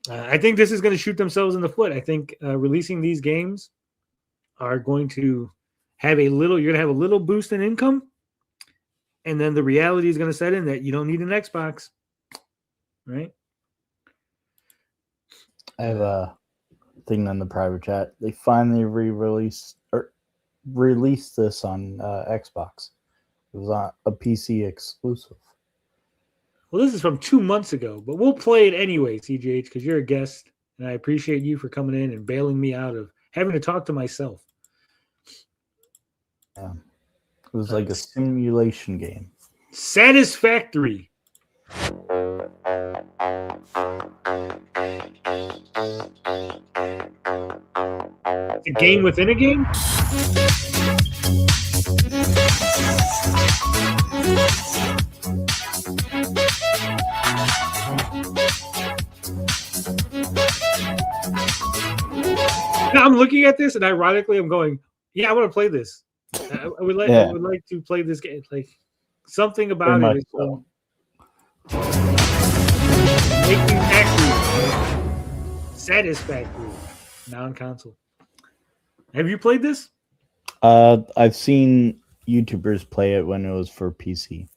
I think this is going to shoot themselves in the foot. I think releasing these games are going to have you're going to have a little boost in income. And then the reality is going to set in that you don't need an Xbox. Right? I have a thing on the private chat. They finally released this on Xbox. It was on a PC exclusive. Well, this is from 2 months ago, but we'll play it anyway, CJH, because you're a guest, and I appreciate you for coming in and bailing me out of having to talk to myself. Yeah. It was like a simulation game. Satisfactory. A game within a game? Now I'm looking at this, and ironically, I'm going, "Yeah, I want to play this. I would like to play this game. Like something about it is making accurate, satisfactory, non-console." Have you played this? I've seen YouTubers play it when it was for PC.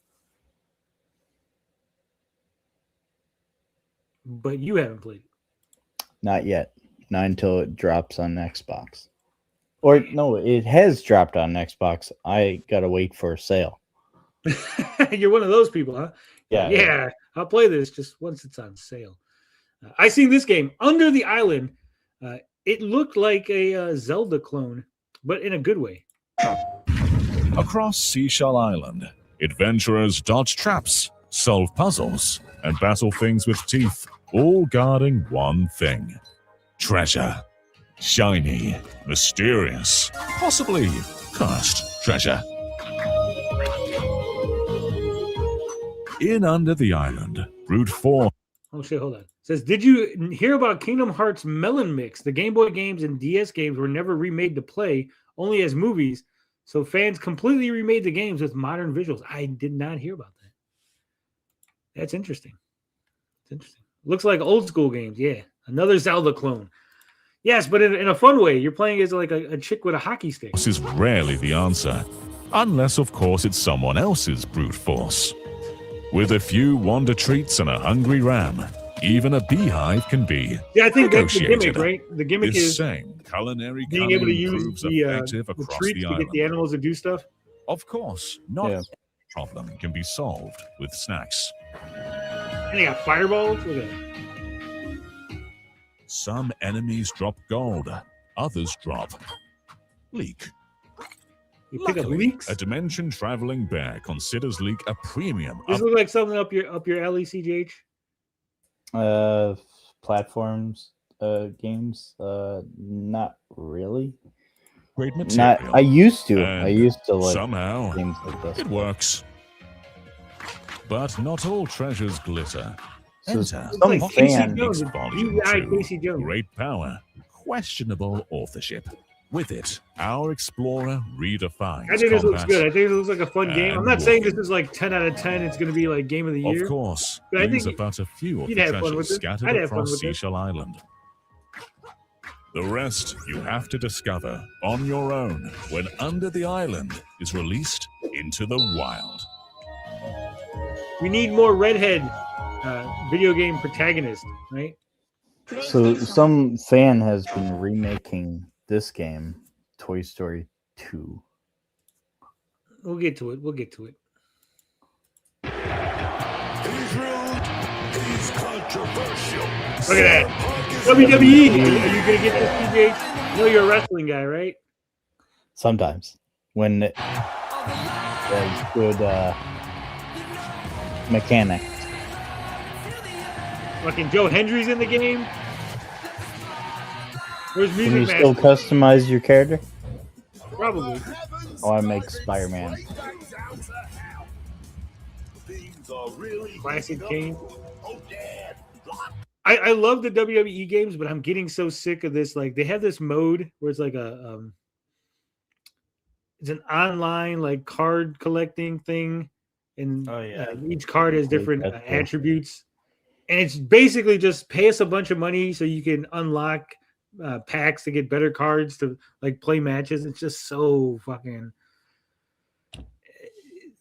But you haven't played it. Not yet. Not until it drops on Xbox. Or no, it has dropped on Xbox. I gotta wait for a sale. You're one of those people, huh? Yeah. I'll play this just once it's on sale. I seen this game, Under the Island. It looked like a Zelda clone, but in a good way. Across Seashell Island, adventurers dodge traps, solve puzzles, and battle things with teeth, all guarding one thing: treasure. Shiny, mysterious, possibly cursed treasure. In Under the Island, Brute Force. Oh shit, hold on. It says, did you hear about Kingdom Hearts Melon Mix? The Game Boy games and DS games were never remade to play, only as movies. So fans completely remade the games with modern visuals. I did not hear about that. That's interesting. It's interesting. Looks like old school games. Yeah. Another Zelda clone. Yes, but in a fun way. You're playing as like a chick with a hockey stick. Is rarely the answer, unless, of course, it's someone else's brute force. With a few wonder treats and a hungry ram, even a beehive can be. Yeah, I think that's the gimmick, right? The gimmick this is same culinary being able to use the treats to get the animals to do stuff. Of course, not Yeah. every problem can be solved with snacks. And they got fireballs. Look at that. Some enemies drop gold, others drop leek. You pick up Luckily, leaks. a dimension-traveling bear considers leek a premium. This look like something up your alley, CJH. Platforms, games, not really. Great material. Not. I used to. And I used to like somehow games like this. it works. But not all treasures glitter. So Enter some like Casey fan- Jones. Geeks Volume DI 2. Casey Jones. Great power, questionable authorship. With it, our explorer redefines I think this looks combat. good. I think it looks like a fun game. I'm And not saying this walking. is like 10 out of 10. It's going to be like game of the year. Of course, But I these think are but a few of you'd the have fun with treasures it. scattered I'd have fun across with it. Seashell Island. The rest you have to discover on your own when Under the Island is released into the wild. We need more redhead video game protagonists, right? So some fan has been remaking this game, Toy Story 2. We'll get to it. We'll get to it. He's rude. He's controversial. Look at that. WWE. Are you going to get this, PJ? You know you're a wrestling guy, right? Sometimes when it has good mechanics. Fucking Joe Hendry's in the game. Where's Can you Music still Master? customize your character? Probably. Oh, I make Spider-Man. Classic game. I love the WWE games, but I'm getting so sick of this. Like they have this mode where it's like it's an online like card collecting thing, and each card has different That's cool. attributes, and it's basically just pay us a bunch of money so you can unlock packs to get better cards to like play matches. It's just so fucking.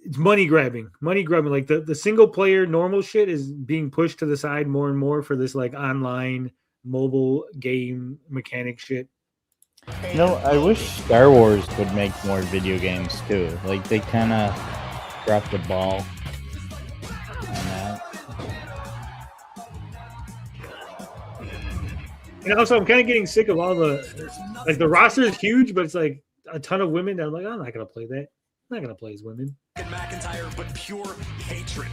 It's money grabbing. Like the single player normal shit is being pushed to the side more and more for this like online mobile game mechanic shit. You know, I wish Star Wars would make more video games too. Like they kind of dropped the ball on that. And also, I'm kind of getting sick of all the like the roster is huge, but it's like a ton of women that I'm like, I'm not gonna play that. I'm not gonna play as women. McIntyre, but pure hatred.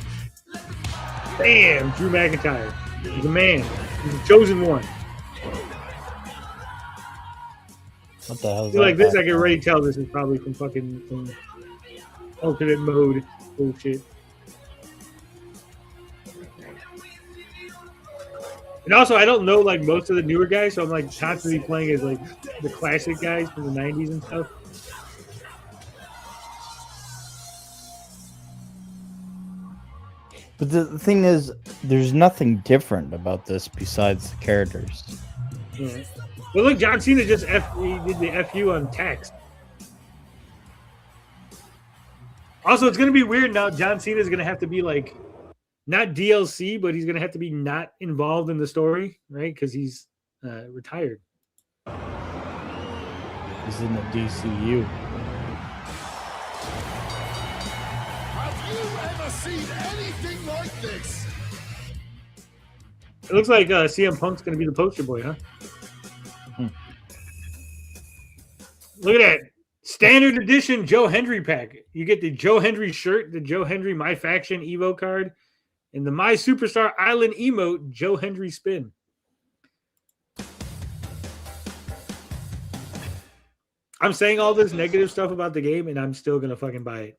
Bam, Drew McIntyre. He's a man. He's the chosen one. What the hell I is feel like this, that? I can already tell this is probably from alternate mode bullshit. And also, I don't know like most of the newer guys, so I'm like constantly playing as like the classic guys from the '90s and stuff. But the thing is, there's nothing different about this besides the characters. Yeah. Well, look, John Cena just he did the FU on text. Also, it's going to be weird now. John Cena is going to have to be like, not DLC, but he's going to have to be not involved in the story, right? Because he's retired. He's in the DCU. Have you ever seen anything like this? It looks like CM Punk's going to be the poster boy, huh? Look at that. Standard edition Joe Hendry pack. You get the Joe Hendry shirt, the Joe Hendry My Faction Evo card, and the My Superstar Island emote Joe Hendry spin. I'm saying all this negative stuff about the game, and I'm still going to fucking buy it.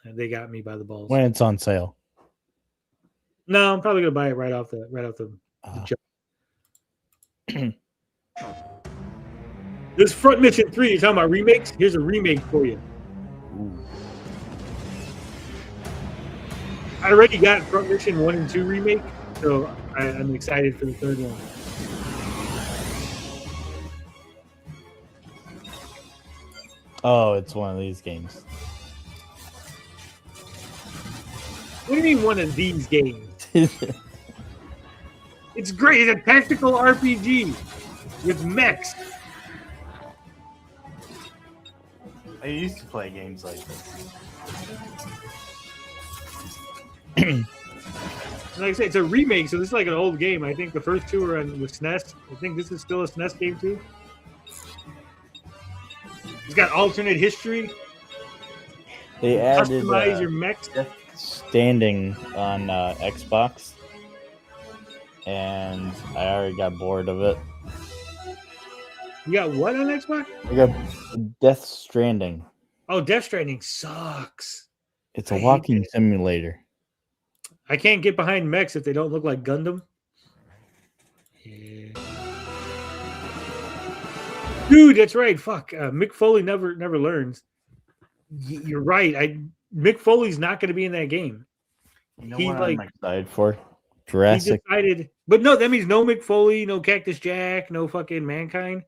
They got me by the balls. When it's on sale. No, I'm probably going to buy it right off the jump. This Front Mission 3, you're talking about remakes? Here's a remake for you. I already got Front Mission 1 and 2 remake, so I'm excited for the third one. Oh, it's one of these games. What do you mean one of these games? It's great. It's a tactical RPG with mechs. I used to play games like this. Like I say, it's a remake, so this is like an old game. I think the first two were on the SNES. I think this is still a SNES game too. It's got alternate history. They added Customize your mechs. Death Standing on Xbox, and I already got bored of it. You got what on Xbox? I got Death Stranding. Oh, Death Stranding sucks. It's a walking simulator. I can't get behind mechs if they don't look like Gundam. Yeah. Dude, that's right. Fuck. Mick Foley never learns. You're right. Mick Foley's not going to be in that game. You know what I'm excited for? Jurassic. He decided, but no, that means no Mick Foley, no Cactus Jack, no fucking Mankind.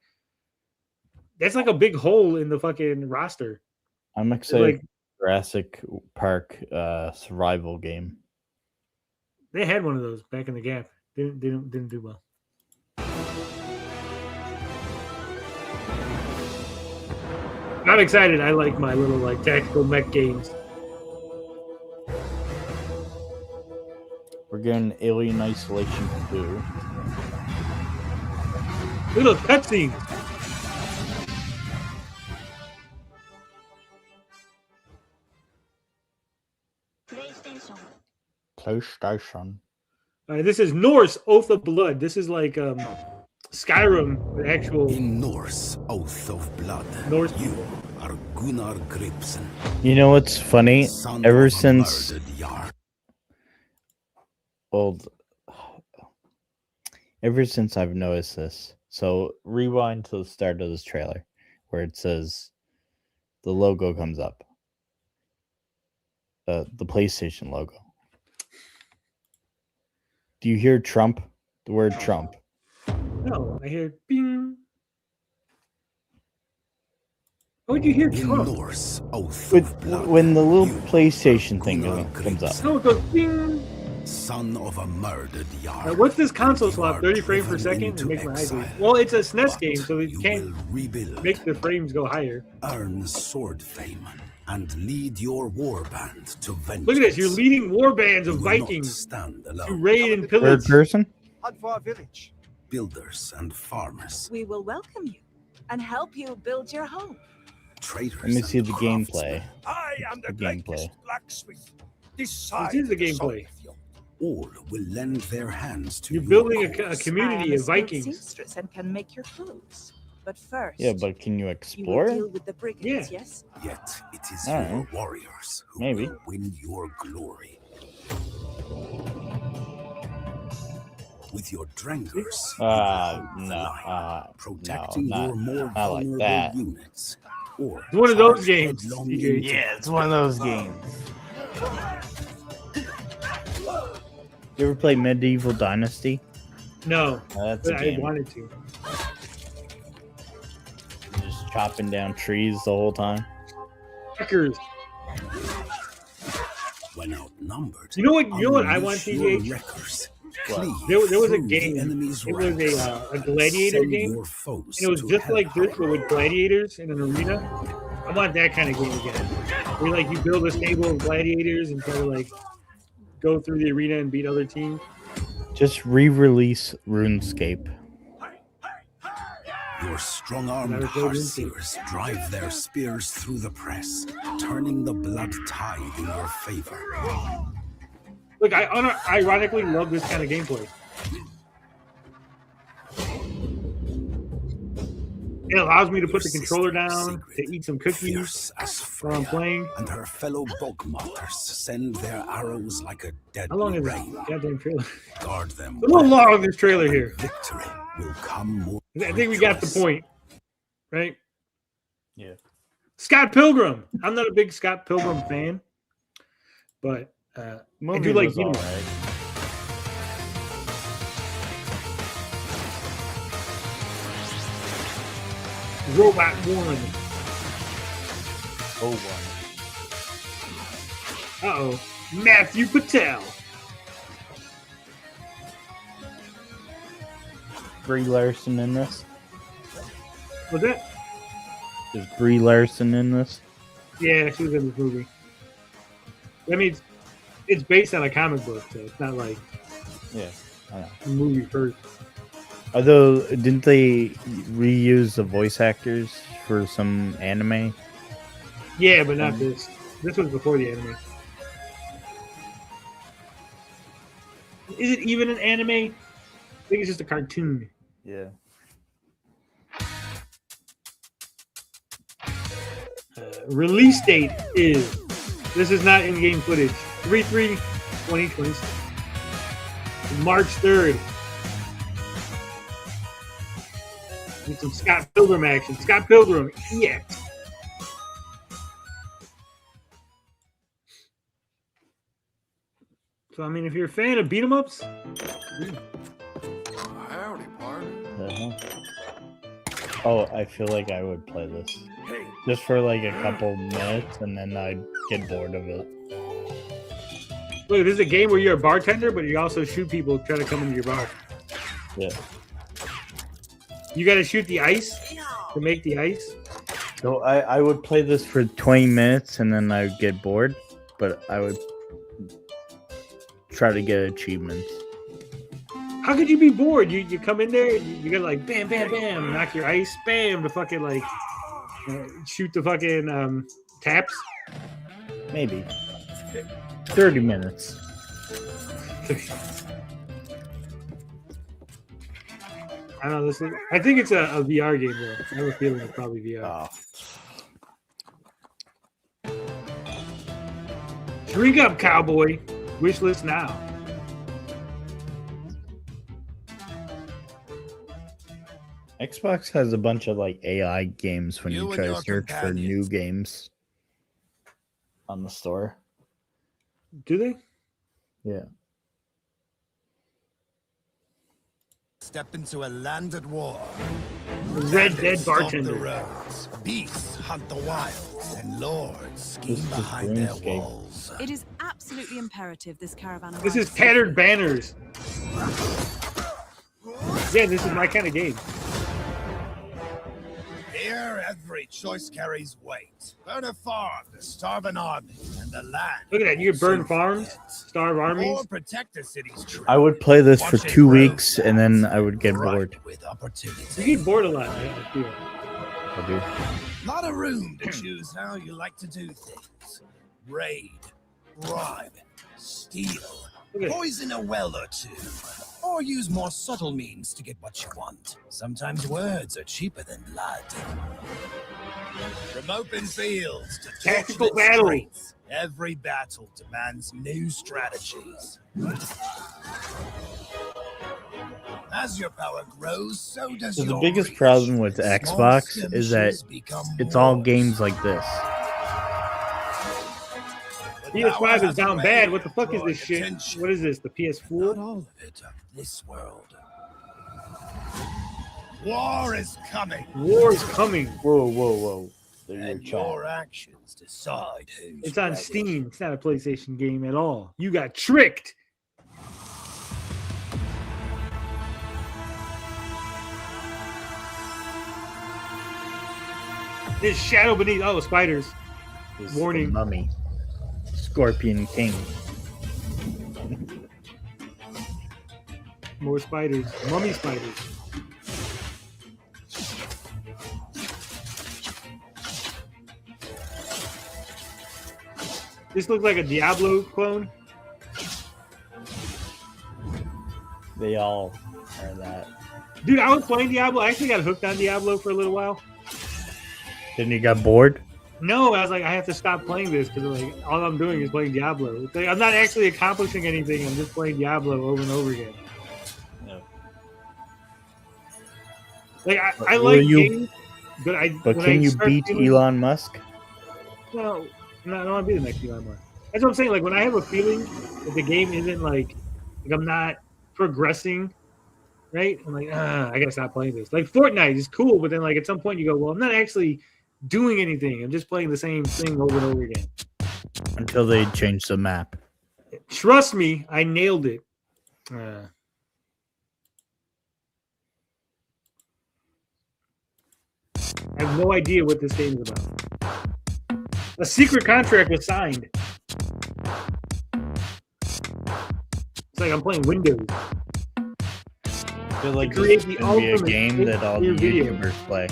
That's like a big hole in the fucking roster. I'm excited for Jurassic Park survival game. They had one of those back in the gap. Didn't do well. I'm excited. I like my little like tactical mech games. We're getting Alien Isolation 2. Little cutscenes. PlayStation. This is Norse Oath of Blood. This is like Skyrim, the actual In Norse Oath of Blood, Norse you people. are Gunnar Gripsen, You know what's funny? son Ever of a since murdered Jarl. ever since I've noticed this. So rewind to the start of this trailer where it says the logo comes up. The PlayStation logo. Do you hear Trump? The word Trump. No, I hear bing. What would you hear In Trump? Norse Oath of Blood, When the little you PlayStation thing Gunnar comes up. No, it goes bing. son of a murdered Jarl. What's this console You slot? are 30 frames per driven second? It into makes my eyes exile. bleed. Well, it's a SNES But game, so it you can't will rebuild, make the frames go higher. earn sword fame, and lead your warband to vengeance. Look at this. You're leading war bands You of will not Vikings stand to alone. raid and Third pillage. person? Hunt for our village. Builders and farmers, We will welcome you and help you build your home. traders. Let me see and the craftsmen. gameplay. I am The the gameplay. greatest blacksmith. This is the gameplay. All will lend their hands to You're your building a cause. community I am of a skilled Vikings. seamstress and can make your clothes. But first, Yeah, but can you you will explore deal it? with the brigands, Yeah. yes? Yet it is All your right. warriors who Maybe. will win your glory. With your Drangers, you will hold the No, line, protecting no, your more not like vulnerable that. units. Or It's one of those charge games, headlong TJ. into Yeah, it's one of those games. You ever play Medieval Dynasty? No, That's a but I game. wanted to. Just chopping down trees the whole time. Checkers. when outnumbered. You know what? You know what I unleash want, your TJ? wreckers. What? Cleave There was a through the game. enemy's It was ranks a and gladiator send game, your foes and it was to just like this, hellfire. but with gladiators in an arena. I want that kind of game again. Where like you build a stable of gladiators and try to like go through the arena and beat other teams. Just re-release RuneScape. Your strong-armed Never played RuneScape. Heartseers drive their spears through the press, turning the blood tide in your favor. Look, I ironically love this kind of gameplay. It allows me to put the controller down, to eat some cookies Fierce as while I'm Freya, playing. and her fellow bogmotters send their arrows like a How long deadly is rain. this goddamn trailer? Guard them A little well, long, this trailer and here. victory will come more. I think we got the point, right? Yeah. Scott Pilgrim. I'm not a big Scott Pilgrim fan, but I do like beat 'em up. Robot One. Oh, one. Uh-oh. Matthew Patel. Brie Larson in this. Was that? Is Brie Larson in this? Yeah, she was in this movie. I mean, it's based on a comic book, so it's not like Yeah. I know. a movie first. Although, didn't they reuse the voice actors for some anime? Yeah, but not this. This was before the anime. Is it even an anime? I think it's just a cartoon. Yeah. Release date is, this is not in-game footage, 3/3/2026. March 3rd. Get some Scott Pilgrim action. Scott Pilgrim, EX. So, I mean, if you're a fan of beat 'em ups, Howdy, partner. Oh, I feel like I would play this. Just for like a couple minutes, and then I'd get bored of it. look, this is a game where you're a bartender, but you also shoot people trying to come into your bar. Yeah. You got to shoot the ice to make the ice. So I would play this for 20 minutes, and then I'd get bored, but I would try to get achievements. How could you be bored? You come in there, you gotta like bam, bam, bam, knock your ice, bam, to fucking like shoot the fucking taps. Maybe 30 minutes. I don't know. I think it's a VR game though. I have a feeling it's probably VR. Drink up, cowboy. Wish list now. Xbox has a bunch of like AI games when you try to search for new games on the store. Do they? Yeah. Step into a land at war. Red Dead Bandits stalk Bartender. The roads, beasts hunt the wilds, and lords scheme This is behind their RuneScape. walls. It is absolutely imperative this caravan This is arrives Tattered safely. Banners. Yeah, this is my kind of game. Here, every choice carries weight. Burn a farm to starve an army, and the land. Look at that. You can burn soon farms, forgets. starve Or armies. protect the city's trade. I would play this for Watch it 2 grow weeks, and then fast, I would get bright bored. With opportunity. You get bored a lot. I feel. I do. Lot of room to choose how you like to do things. Raid, bribe, steal, Look at poison a well or two, or use more subtle means to get what you want. Sometimes words are cheaper than blood. From open fields to Tactical torchlit battle. streets, every battle demands new strategies. As your power grows, so does So the your biggest reach. problem with Small Xbox is that skirmishes become it's all wars. games like this. PS5 is down bad. What the fuck is this shit? What is this? The Not PS4? all of it of this world. War is coming. War is coming. Whoa, whoa, whoa. There's your And chat. your actions decide who's It's on ready. Steam. It's not a PlayStation game at all. You got tricked. This shadow beneath. Oh, spiders. This Warning. the Mummy. Scorpion King. More spiders. Mummy spiders. This looks like a Diablo clone. They all are that. Dude, I was playing Diablo. I actually got hooked on Diablo for a little while. Then you got bored? No, I was like, I have to stop playing this because like all I'm doing is playing Diablo. It's like, I'm not actually accomplishing anything. I'm just playing Diablo over and over again. No. Like I Will like you- games, but But when can I you start beat feeling- Elon Musk? No, I don't want to be the next Elon Musk. That's what I'm saying. Like when I have a feeling that the game isn't like I'm not progressing, right? I'm like, I gotta stop playing this. Like Fortnite is cool, but then like at some point you go, well, I'm not actually doing anything. I'm just playing the same thing over and over again. Until they change the map. Trust me, I nailed it. I have no idea what this game is about. A secret contract was signed. It's like I'm playing Windows. I feel like create this the is gonna be a ultimate game that all the fake video. YouTubers play.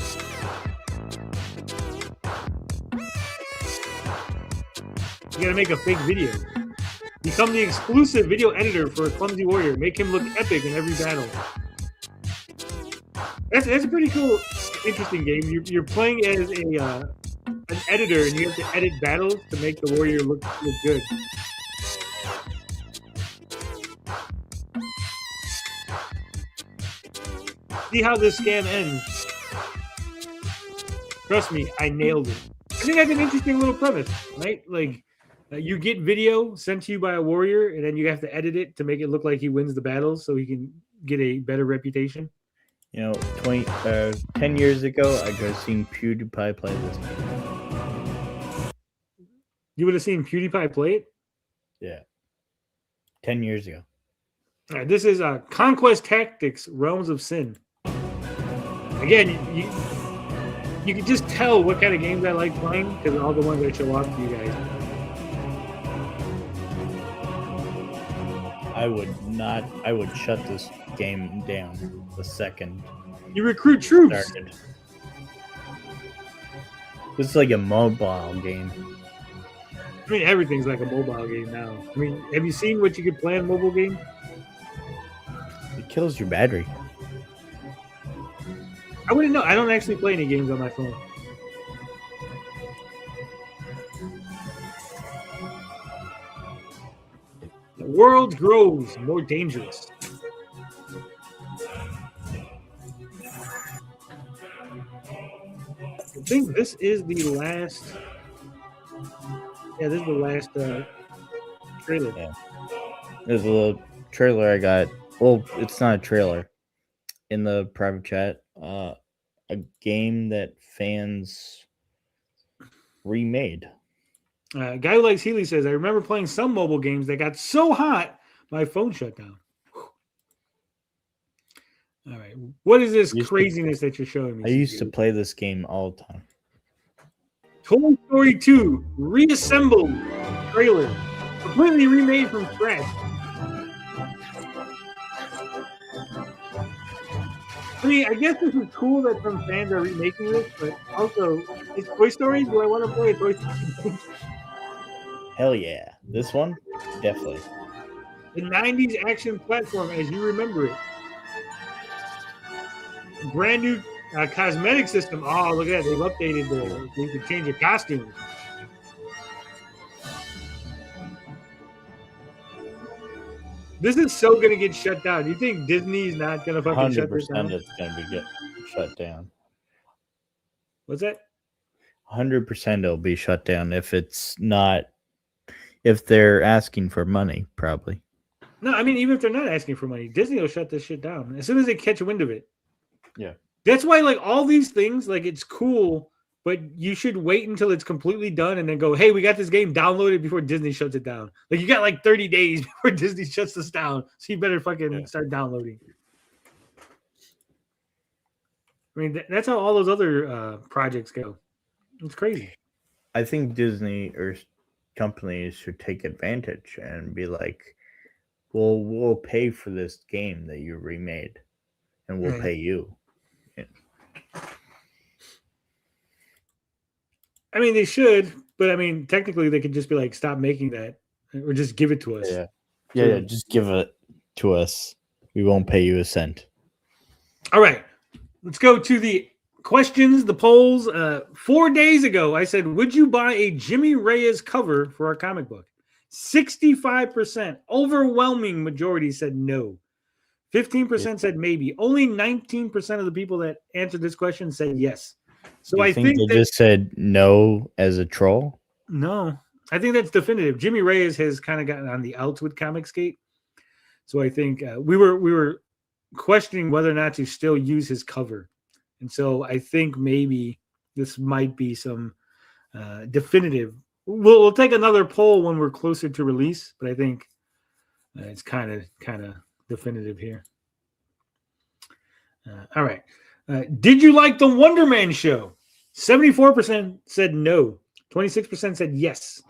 You gotta make a fake video. Become the exclusive video editor for a clumsy warrior. Make him look epic in every battle. That's a pretty cool, interesting game. You're playing as an editor, and you have to edit battles to make the warrior look good. See how this scam ends. Trust me, I nailed it. I think that's an interesting little premise, right? Like, you get video sent to you by a warrior, and then you have to edit it to make it look like he wins the battles so he can get a better reputation. You know, 10 years ago, I could have seen PewDiePie play this game. You would have seen PewDiePie play it? Yeah. 10 years ago. All right, this is Conquest Tactics, Realms of Sin. Again, you can just tell what kind of games I like playing because of all the ones that show off to you guys. I would shut this game down the second You recruit troops. started. This is like a mobile game. I mean, everything's like a mobile game now. I mean, have you seen what you could play in a mobile game? It kills your battery. I wouldn't know. I don't actually play any games on my phone. The world grows more dangerous. I think this is the last. Yeah, this is the last trailer. Yeah. There's a little trailer I got. Well, it's not a trailer. In the private chat, a game that fans remade. A guy who likes Healy says, I remember playing some mobile games that got so hot, my phone shut down. All right. What is this craziness that you're showing me? I used to play this game all the time. Toy Story 2 Reassembled trailer. Completely remade from scratch. I mean, I guess this is cool that some fans are remaking this, but also, it's Toy Story. Do I want to play a Toy Story? Hell yeah. This one? Definitely. The 90s action platform as you remember it. Brand new cosmetic system. Oh, look at that. They've updated you can change your costume. This is so going to get shut down. You think Disney's not going to fucking shut this down? 100% it's going to be shut down. What's that? 100% it'll be shut down if it's not, if they're asking for money, probably. No, I mean, even if they're not asking for money, Disney will shut this shit down as soon as they catch wind of it. Yeah. That's why, like, all these things, like, it's cool, but you should wait until it's completely done and then go, hey, we got this game, download it before Disney shuts it down. Like, you got like 30 days before Disney shuts this down, so you better fucking start downloading. I mean, that's how all those other projects go. It's crazy. I think Disney or companies should take advantage and be like, well, we'll pay for this game that you remade and we'll pay you. Yeah. I mean, they should, but I mean, technically, they could just be like, stop making that or just give it to us. Yeah, just give it to us. We won't pay you a cent. All right. Let's go to the questions, the polls. 4 days ago, I said, would you buy a Jimmy Reyes cover for our comic book? 65%, overwhelming majority said no. 15% said maybe. Only 19% of the people that answered this question said yes. So I think they just said no as a troll. No, I think that's definitive. Jimmy Reyes has kind of gotten on the outs with Comicsgate, so I think we were questioning whether or not to still use his cover, and so I think maybe this might be some definitive. We'll take another poll when we're closer to release, but I think it's kind of definitive here. All right. Did you like the Wonder Man show? 74% said no. 26% said yes.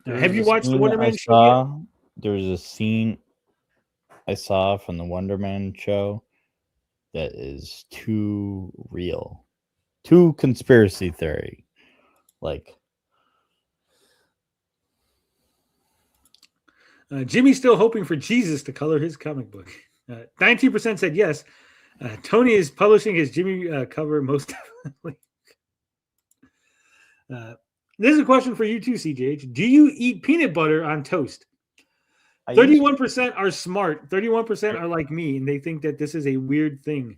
Have you watched the Wonder Man show yet? There was a scene I saw from the Wonder Man show that is too real, too conspiracy theory. Like, Jimmy's still hoping for Jesus to color his comic book. 19% said yes. Tony is publishing his Jimmy cover most definitely. This is a question for you too, CJH. Do you eat peanut butter on toast? 31% are smart. 31% are like me, and they think that this is a weird thing.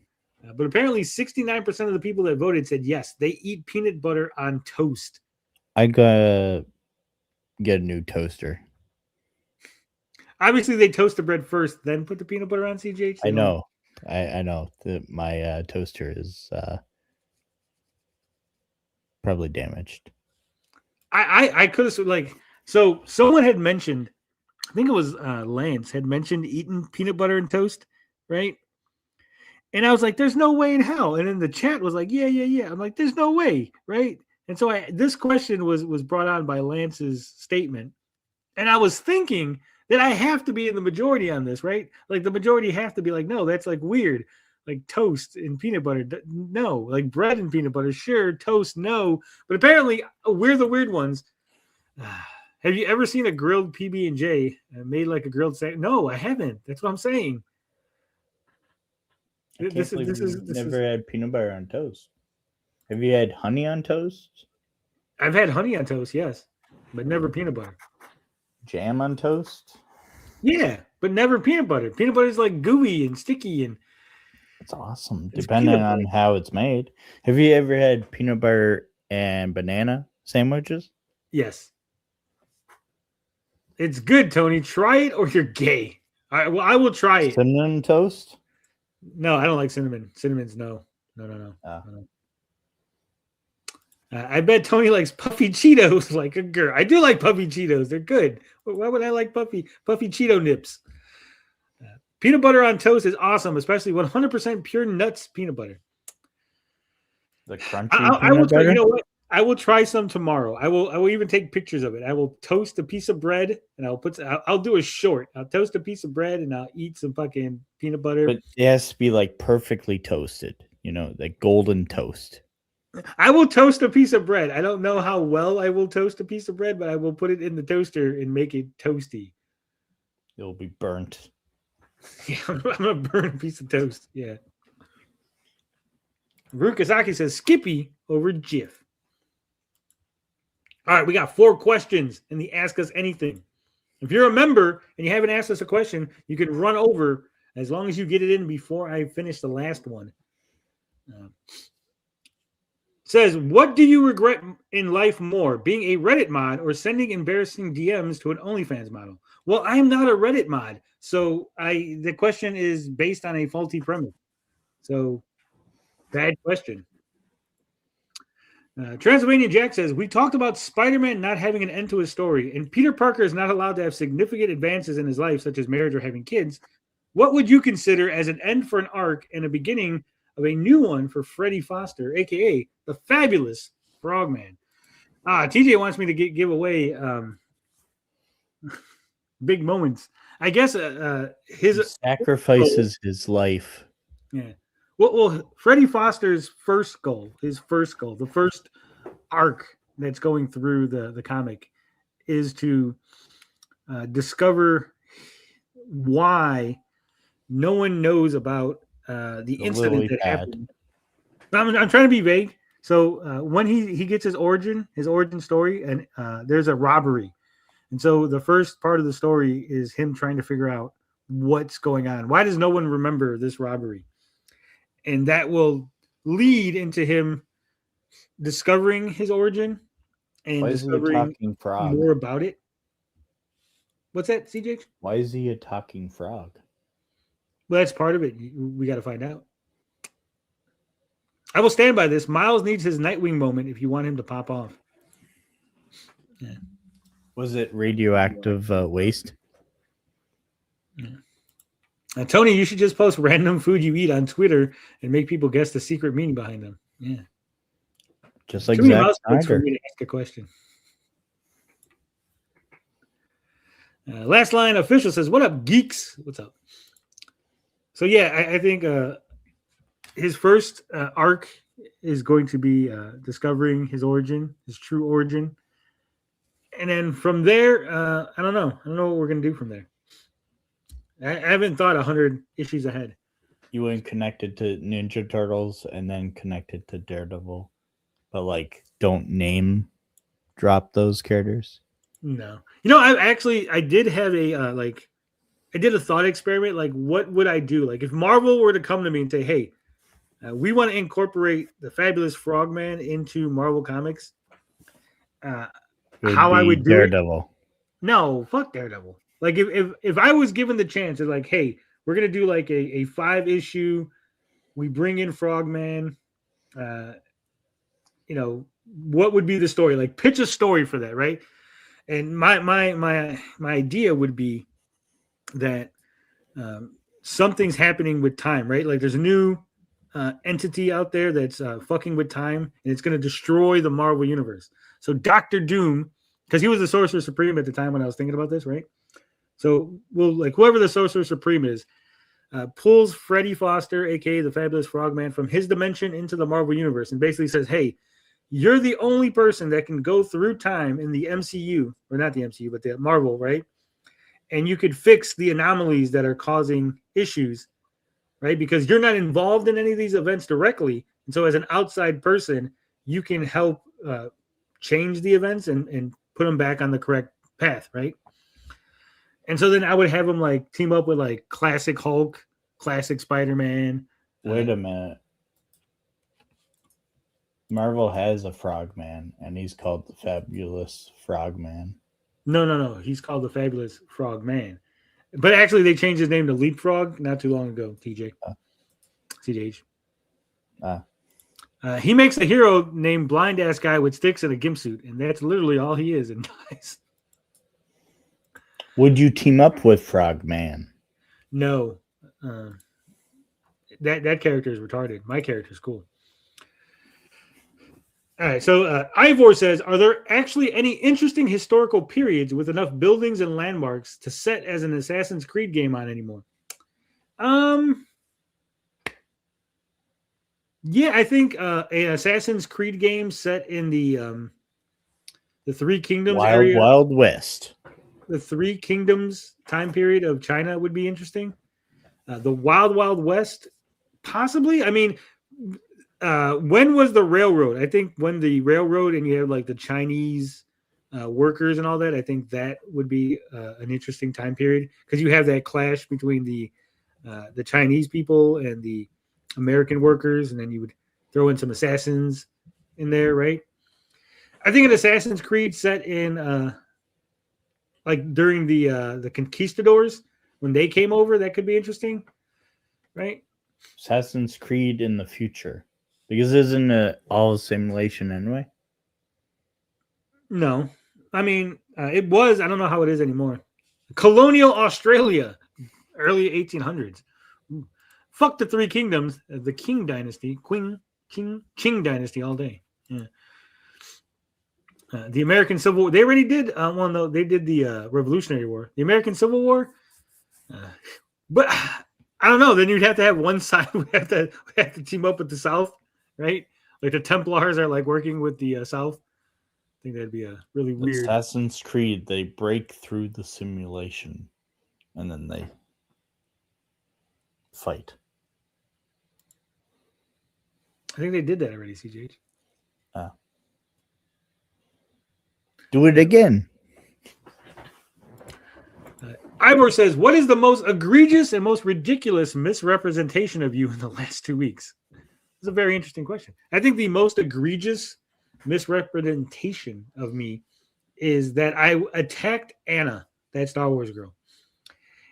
But apparently 69% of the people that voted said yes, they eat peanut butter on toast. I gotta get a new toaster. Obviously, they toast the bread first, then put the peanut butter on, CJH. I know. I know. My toaster is probably damaged. I could have, like, so someone had mentioned, I think it was Lance, had mentioned eating peanut butter and toast, right? And I was like, there's no way in hell. And then the chat was like, yeah. I'm like, there's no way, right? And so this question was brought on by Lance's statement. And I was thinking that I have to be in the majority on this, right? Like the majority have to be like, no, that's like weird. Like toast and peanut butter, no. Like bread and peanut butter, sure. Toast, no. But apparently we're the weird ones. Have you ever seen a grilled PB&J made like a grilled sandwich? No, I haven't. That's what I'm saying. This is never had peanut butter on toast. Have you had honey on toast? I've had honey on toast, yes, but never peanut butter. Jam on toast? Yeah, but never peanut butter. Peanut butter is like gooey and sticky, and it's awesome, depending on how it's made. Have you ever had peanut butter and banana sandwiches? Yes. It's good, Tony. Try it or you're gay. All right, well, I will try it. Cinnamon toast? No, I don't like cinnamon. Cinnamon's no. No. I bet Tony likes puffy Cheetos like a girl. I do like puffy Cheetos. They're good. Why would I like puffy Cheeto nips? Peanut butter on toast is awesome, especially 100% pure nuts peanut butter. The crunchy I will peanut butter? You know what? I will try some tomorrow. I will even take pictures of it. I will toast a piece of bread and I'll do a short. I'll toast a piece of bread and I'll eat some fucking peanut butter. But it has to be like perfectly toasted, like golden toast. I will toast a piece of bread. I don't know how well I will toast a piece of bread, but I will put it in the toaster and make it toasty. It'll be burnt. Yeah, I'm gonna burn a piece of toast. Yeah. Rukasaki says Skippy over Jif. All right, we got 4 questions in the Ask Us Anything. If you're a member and you haven't asked us a question, you can run over as long as you get it in before I finish the last one. Says, what do you regret in life more, being a Reddit mod or sending embarrassing DMs to an OnlyFans model? Well, I'm not a Reddit mod, so the question is based on a faulty premise. So, bad question. Transylvania Jack says, we talked about Spider-Man not having an end to his story, and Peter Parker is not allowed to have significant advances in his life, such as marriage or having kids. What would you consider as an end for an arc and a beginning of a new one for Freddie Foster, a.k.a. the fabulous Frogman? TJ wants me to give away big moments. I guess he sacrifices his life. Yeah. Well, Freddie Foster's first goal, the first arc that's going through the comic is to discover why no one knows about the incident that happened. I'm trying to be vague. So when he gets his origin story, and there's a robbery. And so the first part of the story is him trying to figure out what's going on. Why does no one remember this robbery? And that will lead into him discovering his origin and discovering more about it. What's that, CJ? Why is he a talking frog? Well, that's part of it. We got to find out. I will stand by this. Miles needs his Nightwing moment if you want him to pop off. Yeah. Was it radioactive waste? Yeah. Tony, you should just post random food you eat on Twitter and make people guess the secret meaning behind them. Yeah. Just like Too many Zack mouse clicks for Snyder. me to ask a question. Last line official says, "What up, geeks? What's up?" So yeah, I think his first arc is going to be discovering his origin, his true origin, and then from there, I don't know. I don't know what we're gonna do from there. I haven't thought 100 issues ahead. You went connected to Ninja Turtles and then connected to Daredevil, but like don't name drop those characters. No, I did have a I did a thought experiment. Like, what would I do? Like, if Marvel were to come to me and say, "Hey, we want to incorporate the Fabulous Frogman into Marvel Comics," how I would do Daredevil. it? No, fuck Daredevil. Like, if I was given the chance, it's like, "Hey, we're gonna do like a 5-issue. We bring in Frogman. What would be the story? Like, pitch a story for that, right?" And my idea would be that something's happening with time, right? Like, there's a new entity out there that's fucking with time, and it's going to destroy the Marvel universe. So Doctor Doom, because he was the Sorcerer Supreme at the time when I was thinking about this, right? So whoever the Sorcerer Supreme is, pulls Freddie Foster, aka the Fabulous Frogman, from his dimension into the Marvel universe, and basically says, "Hey, you're the only person that can go through time in the MCU, or not the MCU, but the Marvel, right? And you could fix the anomalies that are causing issues, right? Because you're not involved in any of these events directly. And so as an outside person, you can help change the events and put them back on the correct path, right?" And so then I would have them like team up with like classic Hulk, classic Spider-Man. Wait a minute. Marvel has a Frogman, and he's called the Fabulous Frogman. No. He's called the Fabulous Frogman. But actually, they changed his name to Leapfrog not too long ago, TJ. CJH. He makes a hero named Blind Ass Guy with sticks and a gimp suit, and that's literally all he is and dies. Would you team up with Frogman? No. That character is retarded. My character is cool. All right, so Ivor says, "Are there actually any interesting historical periods with enough buildings and landmarks to set as an Assassin's Creed game on anymore?" Yeah, I think an Assassin's Creed game set in the Three Kingdoms area, Wild West. the Three Kingdoms time period of China would be interesting. The Wild West, possibly. I mean, when was the railroad? I think when the railroad and you have like the Chinese workers and all that, I think that would be an interesting time period because you have that clash between the Chinese people and the American workers, and then you would throw in some assassins in there, right? I think an Assassin's Creed set in like during the conquistadors when they came over, that could be interesting, right? Assassin's Creed in the future, because isn't it all simulation anyway? No, I mean it was. I don't know how it is anymore. Colonial Australia, early 1800s. Ooh. Fuck the Three Kingdoms, the Qing Dynasty, Qing Dynasty all day. Yeah. The American Civil War. They already did one though. They did the Revolutionary War. The American Civil War. But I don't know. Then you'd have to have one side. We have to team up with the South, right? Like the Templars are like working with the South. I think that'd be a really weird. Assassin's Creed, they break through the simulation, and then they fight. I think they did that already, CJ. Do it again. Ivor says, "What is the most egregious and most ridiculous misrepresentation of you in the last 2 weeks?" It's a very interesting question. I think the most egregious misrepresentation of me is that I attacked Anna, that Star Wars girl.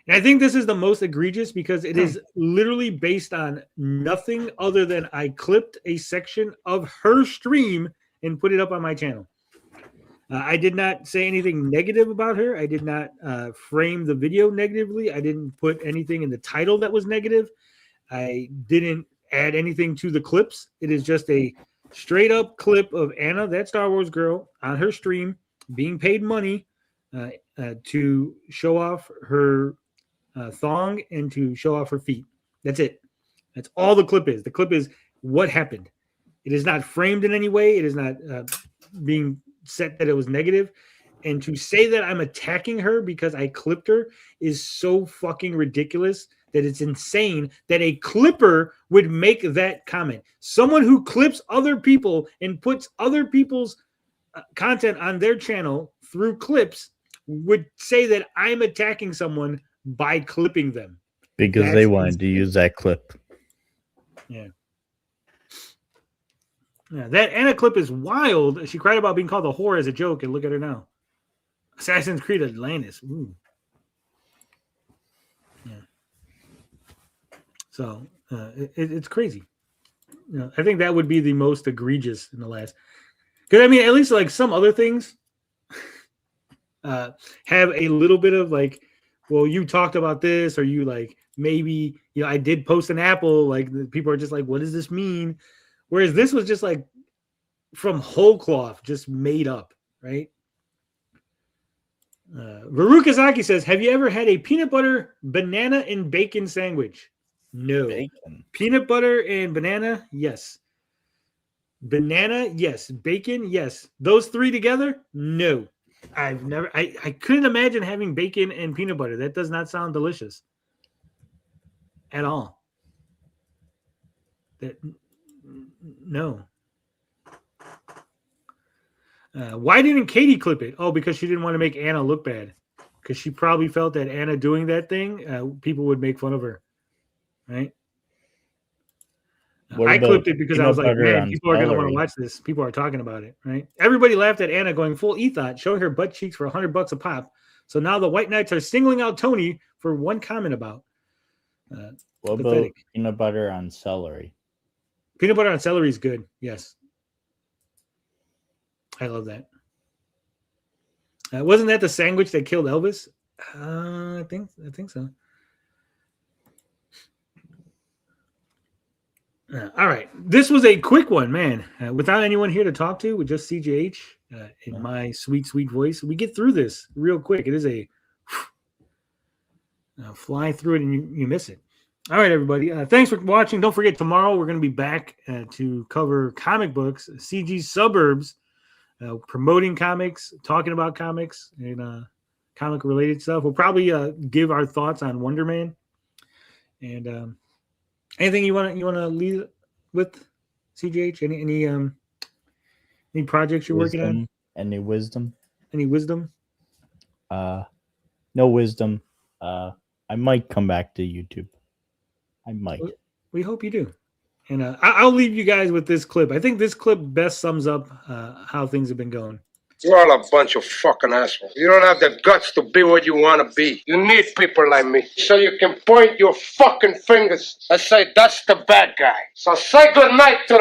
And I think this is the most egregious because it is literally based on nothing other than I clipped a section of her stream and put it up on my channel. I did not say anything negative about her. I did not frame the video negatively. I didn't put anything in the title that was negative. I didn't add anything to the clips. It is just a straight up clip of Anna, that Star Wars girl, on her stream being paid money to show off her thong and to show off her feet. That's it. That's all the clip is. The clip is what happened. It is not framed in any way. It is not being set that it was negative. And to say that I'm attacking her because I clipped her is so fucking ridiculous that it's insane that a clipper would make that comment. Someone who clips other people and puts other people's content on their channel through clips would say that I'm attacking someone by clipping them. Because they wanted to use that clip. Yeah. Yeah, that Anna clip is wild. She cried about being called a whore as a joke, and look at her now. Assassin's Creed Atlantis. Ooh. Yeah. So it's crazy. You know, I think that would be the most egregious in the last. Because I mean, at least like some other things have a little bit of like, well, you talked about this, or you like maybe I did post an apple. Like people are just like, what does this mean? Whereas this was just like from whole cloth, just made up, right? Varukazaki says, have you ever had a peanut butter, banana, and bacon sandwich? No. Bacon. Peanut butter and banana, yes. Banana, yes. Bacon, yes. Those three together, no. I've never. I couldn't imagine having bacon and peanut butter. That does not sound delicious at all. No. Why didn't Katie clip it? Oh, because she didn't want to make Anna look bad. Because she probably felt that Anna doing that thing, people would make fun of her. Right? I clipped it because I was like, man, people are going to want to watch this. People are talking about it. Right? Everybody laughed at Anna going full ethot, showing her butt cheeks for $100 a pop. So now the White Knights are singling out Tony for one comment about. What about peanut butter on celery? Peanut butter on celery is good. Yes. I love that. Wasn't that the sandwich that killed Elvis? I think so. All right. This was a quick one, man. Without anyone here to talk to, with just CJH in my sweet, sweet voice, we get through this real quick. It is a fly through it and you miss it. All right, everybody. Thanks for watching. Don't forget, tomorrow we're going to be back to cover comic books, CG Suburbs, promoting comics, talking about comics, and comic-related stuff. We'll probably give our thoughts on Wonder Man. And anything you want to lead with, CGH? Any projects you're working on? Any wisdom? Any wisdom? No wisdom. I might come back to YouTube. I might. We hope you do. And I'll leave you guys with this clip. I think this clip best sums up how things have been going. You're all a bunch of fucking assholes. You don't have the guts to be what you want to be. You need people like me so you can point your fucking fingers and say, that's the bad guy. So say goodnight to